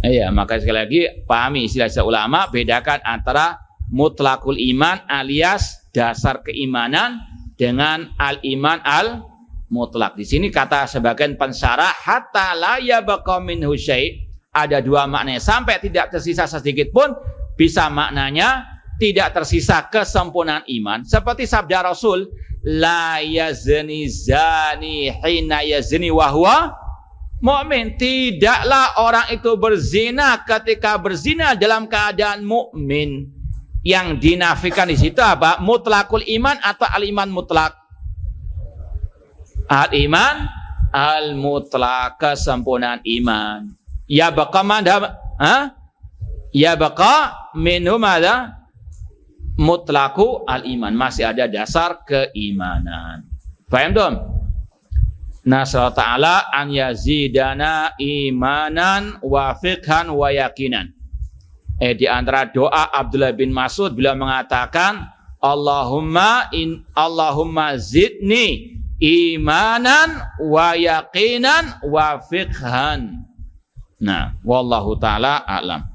Iya, maka sekali lagi pahami istilah ulama, bedakan antara mutlakul iman alias dasar keimanan dengan al-iman al-mutlak. Di sini kata sebagian pensyarah hatta la yabqa minhu syai', ada dua maknanya, sampai tidak tersisa sedikit pun. Bisa maknanya tidak tersisa kesempurnaan iman, seperti sabda Rasul, la yazni zani hina yazni wa huwa mu'min. Tidaklah orang itu berzina ketika berzina dalam keadaan mukmin. Yang dinafikan di situ apa? Mutlakul iman atau al-iman mutlak? Al-iman al-mutlak, kesempurnaan iman. Ya baqa madhab, ya baqa minhum ada mutlaku al-iman, masih ada dasar keimanan. Faham dong? Nasra ta'ala an yazidana imanan wa fiqhan wa yakinan. Di antara doa Abdullah bin Mas'ud, beliau mengatakan Allahumma zidni imanan wa yakinan wa fiqhan. Nah, wallahu ta'ala a'lam.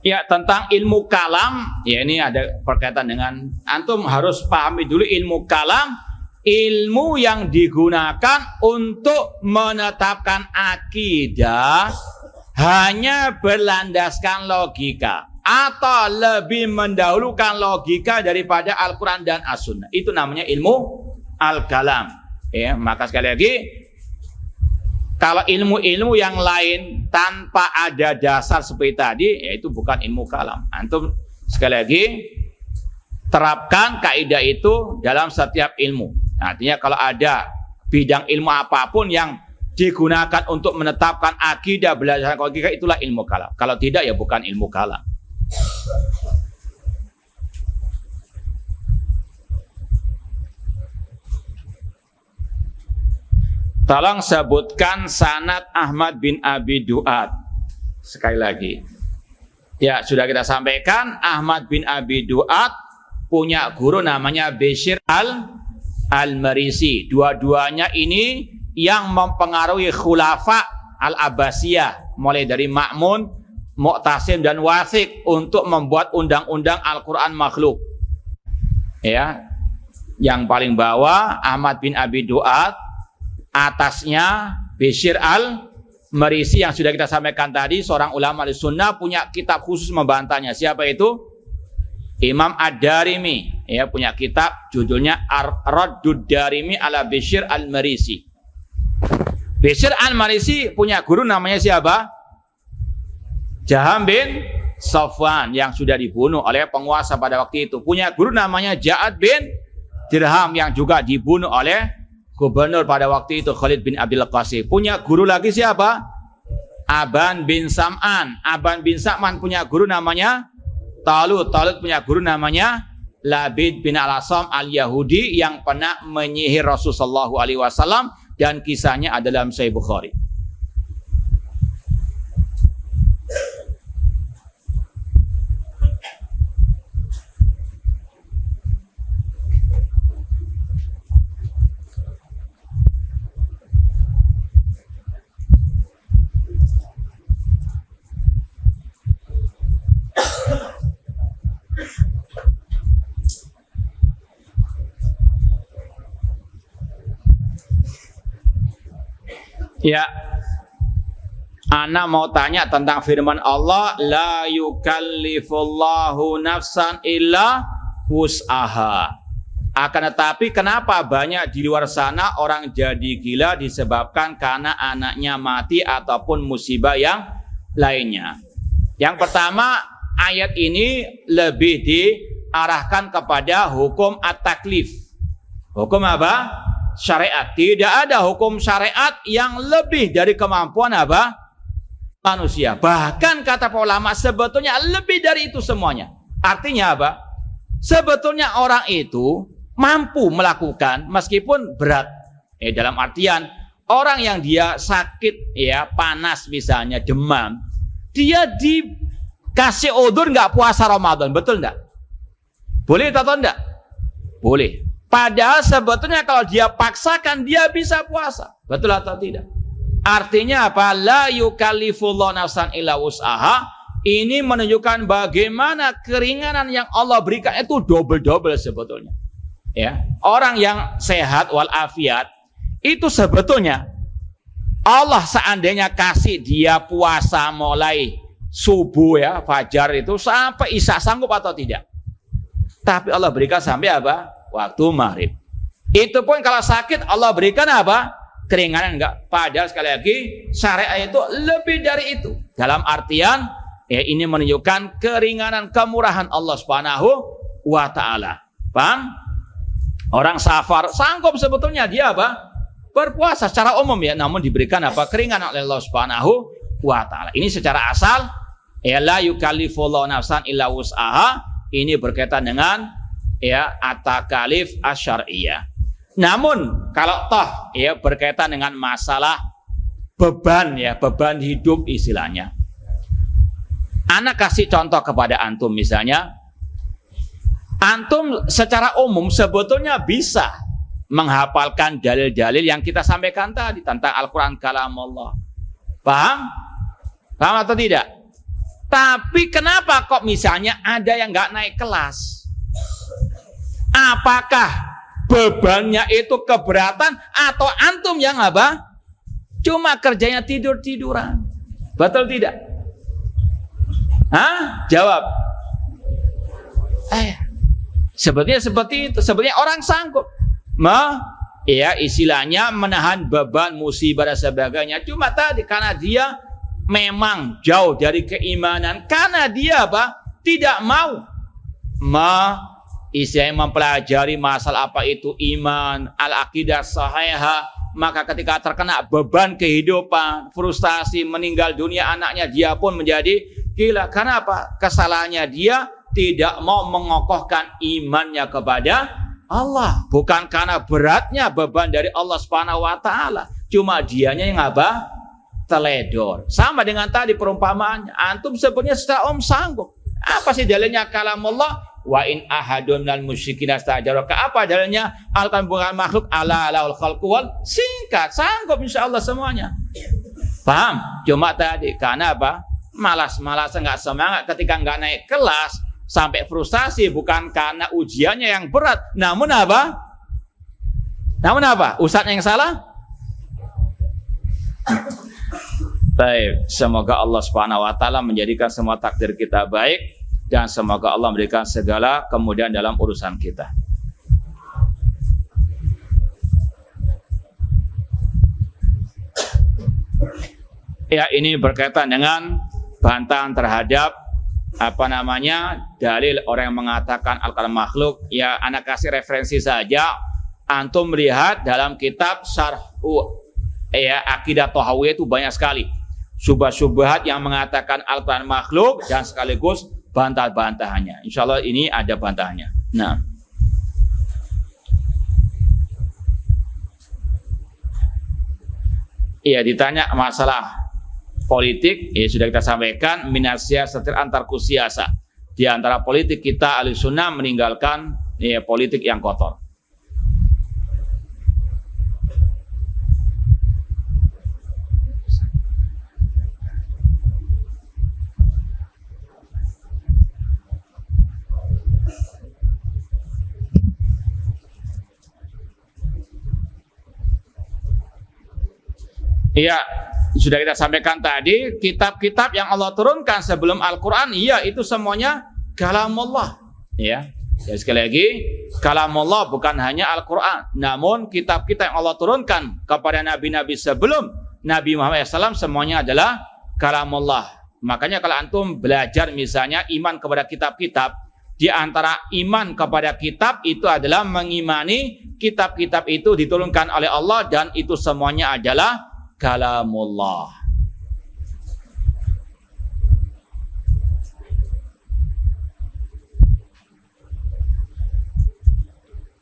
Ya, tentang ilmu kalam, ya ini ada berkaitan dengan, antum harus pahami dulu ilmu kalam, ilmu yang digunakan untuk menetapkan akidah hanya berlandaskan logika atau lebih mendahulukan logika daripada Al-Quran dan As-Sunnah. Itu namanya ilmu al-kalam. Ya, maka sekali lagi, kalau ilmu-ilmu yang lain tanpa ada dasar seperti tadi, yaitu bukan ilmu kalam. Antum sekali lagi terapkan kaidah itu dalam setiap ilmu. Artinya kalau ada bidang ilmu apapun yang digunakan untuk menetapkan akidah berdasarkan logika, itulah ilmu kalam. Kalau tidak, ya bukan ilmu kalam. Tolong sebutkan sanad Ahmad bin Abi Du'ad. Sekali lagi. Ya, sudah kita sampaikan, Ahmad bin Abi Du'ad punya guru namanya Bishr al-Marisi. Dua-duanya ini yang mempengaruhi khulafa Al-Abbasiyah, mulai dari Ma'mun, Mu'tasim dan Wathiq untuk membuat undang-undang Al-Quran makhluk. Ya, yang paling bawah Ahmad bin Abi Duat, atasnya Bishr al-Marisi yang sudah kita sampaikan tadi, seorang ulama di sunnah punya kitab khusus membantahnya. Siapa itu? Imam Ad-Darimi, ya, punya kitab judulnya Ar-Raddud Darimi ala Bishr al-Marisi. Bishr al-Marisi punya guru namanya siapa? Jaham bin Safwan yang sudah dibunuh oleh penguasa pada waktu itu. Punya guru namanya Ja'ad bin Dirham yang juga dibunuh oleh gubernur pada waktu itu Khalid bin Abdul Qasim. Punya guru lagi siapa? Aban bin Sam'an. Aban bin Sam'an punya guru namanya Talut. Talut punya guru namanya Labid bin Al-Asam al-Yahudi yang pernah menyihir Rasulullah SAW dan kisahnya ada dalam Sahih Bukhari. Ya, ana mau tanya tentang firman Allah, la yukallifullahu nafsan illa wus'aha. Akan tetapi kenapa banyak di luar sana orang jadi gila disebabkan karena anaknya mati ataupun musibah yang lainnya. Yang pertama, ayat ini lebih diarahkan kepada hukum at-taklif. Hukum apa? Syariat. Tidak ada hukum syariat yang lebih dari kemampuan apa? Manusia. Bahkan kata para ulama sebetulnya lebih dari itu semuanya. Artinya apa? Sebetulnya orang itu mampu melakukan meskipun berat. Dalam artian orang yang dia sakit, ya, panas misalnya, demam, dia dikasih udzur nggak puasa Ramadan, betul nggak? Boleh atau enggak? Boleh. Padahal sebetulnya kalau dia paksakan dia bisa puasa. Betul atau tidak? Artinya apa? La yukallifullahu nafsan illa wus'aha. Ini menunjukkan bagaimana keringanan yang Allah berikan itu double-double sebetulnya. Ya, orang yang sehat walafiat itu sebetulnya Allah seandainya kasih dia puasa mulai subuh, ya, fajar itu sampai isya, sanggup atau tidak? Tapi Allah berikan sampai apa? Waktu maghrib. Itu pun kalau sakit Allah berikan apa? Keringanan enggak. Padahal sekali lagi syariat itu lebih dari itu. Dalam artian, ya, ini menunjukkan keringanan, kemurahan Allah Subhanahu wa taala. Paham? Orang safar sanggup sebetulnya dia apa? Berpuasa secara umum, ya, namun diberikan apa? Keringanan oleh Allah Subhanahu wa taala. Ini secara asal, ya, la yukallifullahu nafsan illa wus'aha. Ini berkaitan dengan, ya, at-takalif asy-syar'iyyah. Namun kalau toh, ya, berkaitan dengan masalah beban, ya, beban hidup istilahnya. Anak kasih contoh kepada antum misalnya. Antum secara umum sebetulnya bisa menghafalkan dalil-dalil yang kita sampaikan tadi tentang Al-Quran kalam Allah. Paham? Paham atau tidak? Tapi kenapa kok misalnya ada yang nggak naik kelas? Apakah bebannya itu keberatan atau antum yang apa? Cuma kerjanya tidur-tiduran. Betul tidak? Hah? Jawab. Sebetulnya seperti itu. Sebetulnya orang sanggup, ya, istilahnya menahan beban musibah dan sebagainya. Cuma tadi karena dia memang jauh dari keimanan, karena dia apa? Tidak mau istilahnya mempelajari masalah apa itu iman, al-aqidah sahihah, maka ketika terkena beban kehidupan, frustasi, meninggal dunia anaknya, dia pun menjadi gila. Karena apa? Kesalahannya dia tidak mau mengokohkan imannya kepada Allah. Bukan karena beratnya beban dari Allah Subhanahu wa taala, cuma dianya yang apa? Teledor. Sama dengan tadi perumpamaannya, antum sebenarnya secara sanggup. Apa sih dalilnya kalamullah? Wa in ahadun minal musyrikin astajaraka. Apa dalilnya? Al-Quran bukan makhluk, ala laul khalqu wal, singkat, sanggup insyaallah semuanya. Paham? Cuma tadi karena apa? Malas-malasan, nggak semangat ketika nggak naik kelas sampai frustasi, bukan karena ujiannya yang berat, namun apa? Ustadznya yang salah? Baik, semoga Allah Subhanahu wa taala menjadikan semua takdir kita baik dan semoga Allah memberikan segala kemudahan dalam urusan kita. Ya, ini berkaitan dengan bantahan terhadap dalil orang yang mengatakan Al-Quran makhluk. Ya, anak kasih referensi saja. Antum melihat dalam kitab Aqidah Thahawiyah itu banyak sekali syubhat-syubhat yang mengatakan Al-Quran makhluk dan sekaligus bantah-bantahannya. Insya Allah ini ada bantahannya. Nah, iya, ditanya masalah politik, ya sudah kita sampaikan, minasya setir antar kusiasa. Di antara politik kita Ahlussunnah meninggalkan politik yang kotor. Iya, sudah kita sampaikan tadi, kitab-kitab yang Allah turunkan sebelum Al-Quran, iya itu semuanya kalamullah. Ya, sekali lagi, kalamullah bukan hanya Al-Quran, namun kitab-kitab yang Allah turunkan kepada nabi-nabi sebelum Nabi Muhammad SAW semuanya adalah kalamullah. Makanya kalau antum belajar misalnya iman kepada kitab-kitab, di antara iman kepada kitab itu adalah mengimani kitab-kitab itu diturunkan oleh Allah dan itu semuanya adalah kalamullah.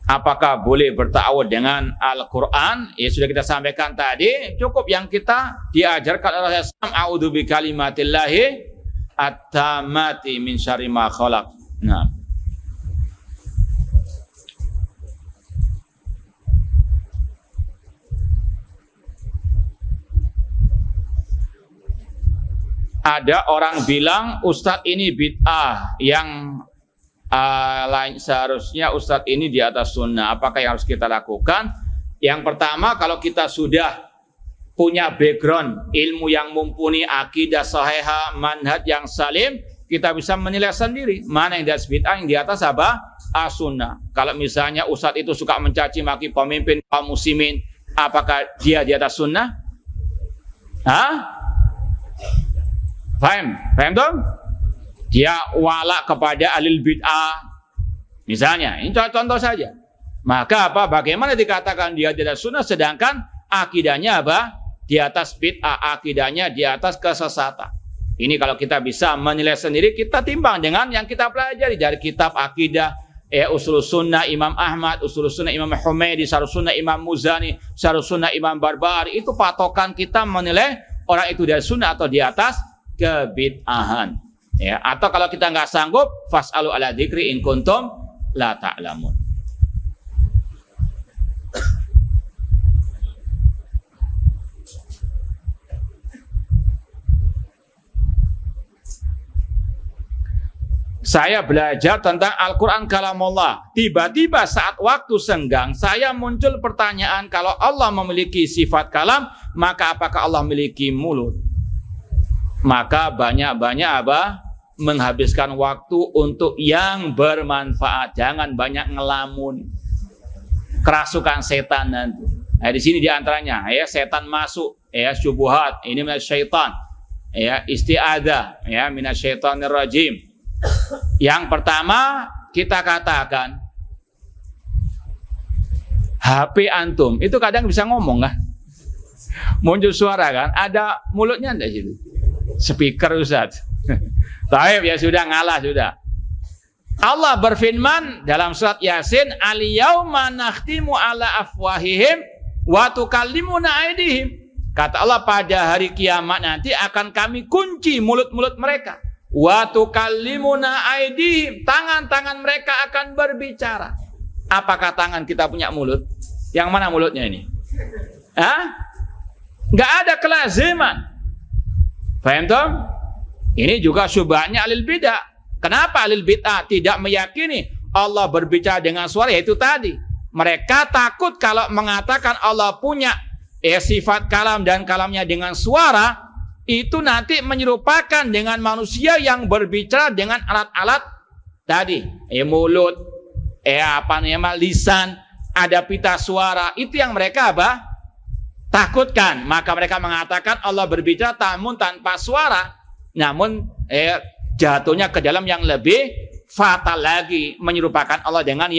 Apakah boleh berta'awud dengan Al-Quran? Ya sudah kita sampaikan tadi, cukup yang kita diajarkan oleh Rasulullah, a'udzu bikalimatillahi at-tammati min syarri ma khalaq. Nah, ada orang bilang Ustadz ini bid'ah, yang lain seharusnya Ustadz ini di atas sunnah. Apakah yang harus kita lakukan? Yang pertama, kalau kita sudah punya background ilmu yang mumpuni, akidah sahihah, manhaj yang salim, kita bisa menilai sendiri mana yang di atas bid'ah, yang di atas apa? As-sunnah. Kalau misalnya Ustadz itu suka mencaci maki pemimpin kaum muslimin, apakah dia di atas sunnah? Hah? Paham dong? Dia wala kepada ahli bid'ah, misalnya, ini contoh saja. Maka apa? Bagaimana dikatakan dia tidak sunnah, sedangkan akidahnya apa? Di atas bid'ah, akidahnya di atas kesesatan. Ini kalau kita bisa menilai sendiri, kita timbang dengan yang kita pelajari dari kitab akidah, Ushul Sunnah Imam Ahmad, Ushul Sunnah Imam Humaydi, Syarh Sunnah Imam Muzani, Syarh Sunnah Imam Barbahari. Itu patokan kita menilai orang itu dari sunnah atau di atas kebid'ahan. Ya, atau kalau kita nggak sanggup, fas'alu ala dzikri in kuntum la ta'lamun. Saya belajar tentang Al-Quran kalamullah. Tiba-tiba saat waktu senggang, saya muncul pertanyaan, kalau Allah memiliki sifat kalam, maka apakah Allah memiliki mulut? Maka banyak-banyak apa? Menghabiskan waktu untuk yang bermanfaat. Jangan banyak ngelamun. Kerasukan setan nanti. Nah, di sini diantaranya, ya, setan masuk, ya, syubhat, ini minasyaitan, ya, isti'adzah, ya, minasyaitonir rajim. Yang pertama kita katakan, HP antum itu kadang bisa ngomong kan? Muncul suara kan? Ada mulutnya enggak situ? Speaker Ustaz. Taib, ya sudah, ngalah sudah. Allah berfirman dalam surat Yasin, al-yauma nakhtimu ala afwahihim wa tukallimuna aydihim. Kata Allah, pada hari kiamat nanti akan kami kunci mulut-mulut mereka. Wa tukallimuna aydihim, tangan-tangan mereka akan berbicara. Apakah tangan kita punya mulut? Yang mana mulutnya ini? Hah? Enggak ada kelaziman. Paham toh? Ini juga syubhatnya ahlul bidah. Kenapa ahlul bidah tidak meyakini Allah berbicara dengan suara? Yaitu tadi, mereka takut kalau mengatakan Allah punya sifat kalam dan kalamnya dengan suara, itu nanti menyerupakan dengan manusia yang berbicara dengan alat-alat tadi, mulut, lisan, ada pita suara. Itu yang mereka takutkan. Maka mereka mengatakan Allah berbicara namun tanpa suara. Namun jatuhnya ke dalam yang lebih fatal lagi, menyerupakan Allah dengan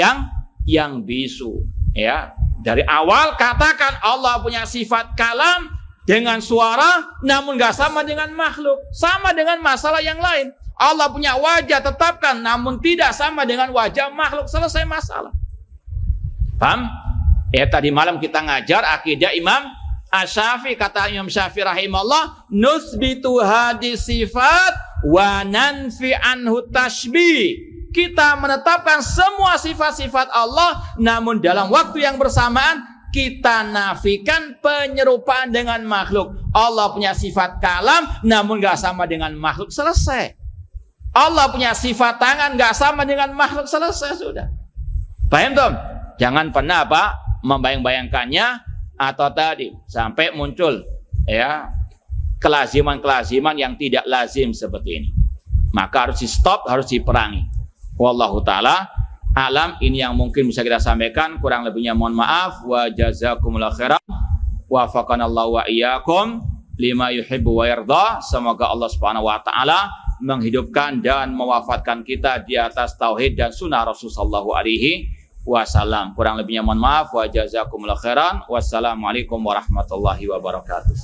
yang bisu. Ya, dari awal katakan Allah punya sifat kalam dengan suara, namun gak sama dengan makhluk. Sama dengan masalah yang lain. Allah punya wajah, tetapkan, namun tidak sama dengan wajah makhluk. Selesai masalah. Paham? Tadi malam kita ngajar akidah Imam Asy-Syafi'i. Kata Imam Syafi'i rahimahullah, nusbitu hadis sifat wa nanfi anhu tashbih. Kita menetapkan semua sifat-sifat Allah, namun dalam waktu yang bersamaan kita nafikan penyerupaan dengan makhluk. Allah punya sifat kalam, namun gak sama dengan makhluk. Selesai. Allah punya sifat tangan, gak sama dengan makhluk. Selesai sudah. Paham Tom? Jangan pernah membayang-bayangkannya atau tadi sampai muncul kelaziman-kelaziman yang tidak lazim seperti ini. Maka harus di stop, harus diperangi. Wallahu ta'ala alam. Ini yang mungkin bisa kita sampaikan, kurang lebihnya mohon maaf. Wa jazakumullahu khairan wa wafaqanallahu wa iyyakum lima yuhibbu wa yarda. Semoga Allah Subhanahu wa taala menghidupkan dan mewafatkan kita di atas tauhid dan sunnah Rasulullah sallallahu alaihi wasallam. Kurang lebihnya mohon maaf. Wa jazakumullahu khairan. Wassalamualaikum warahmatullahi wabarakatuh.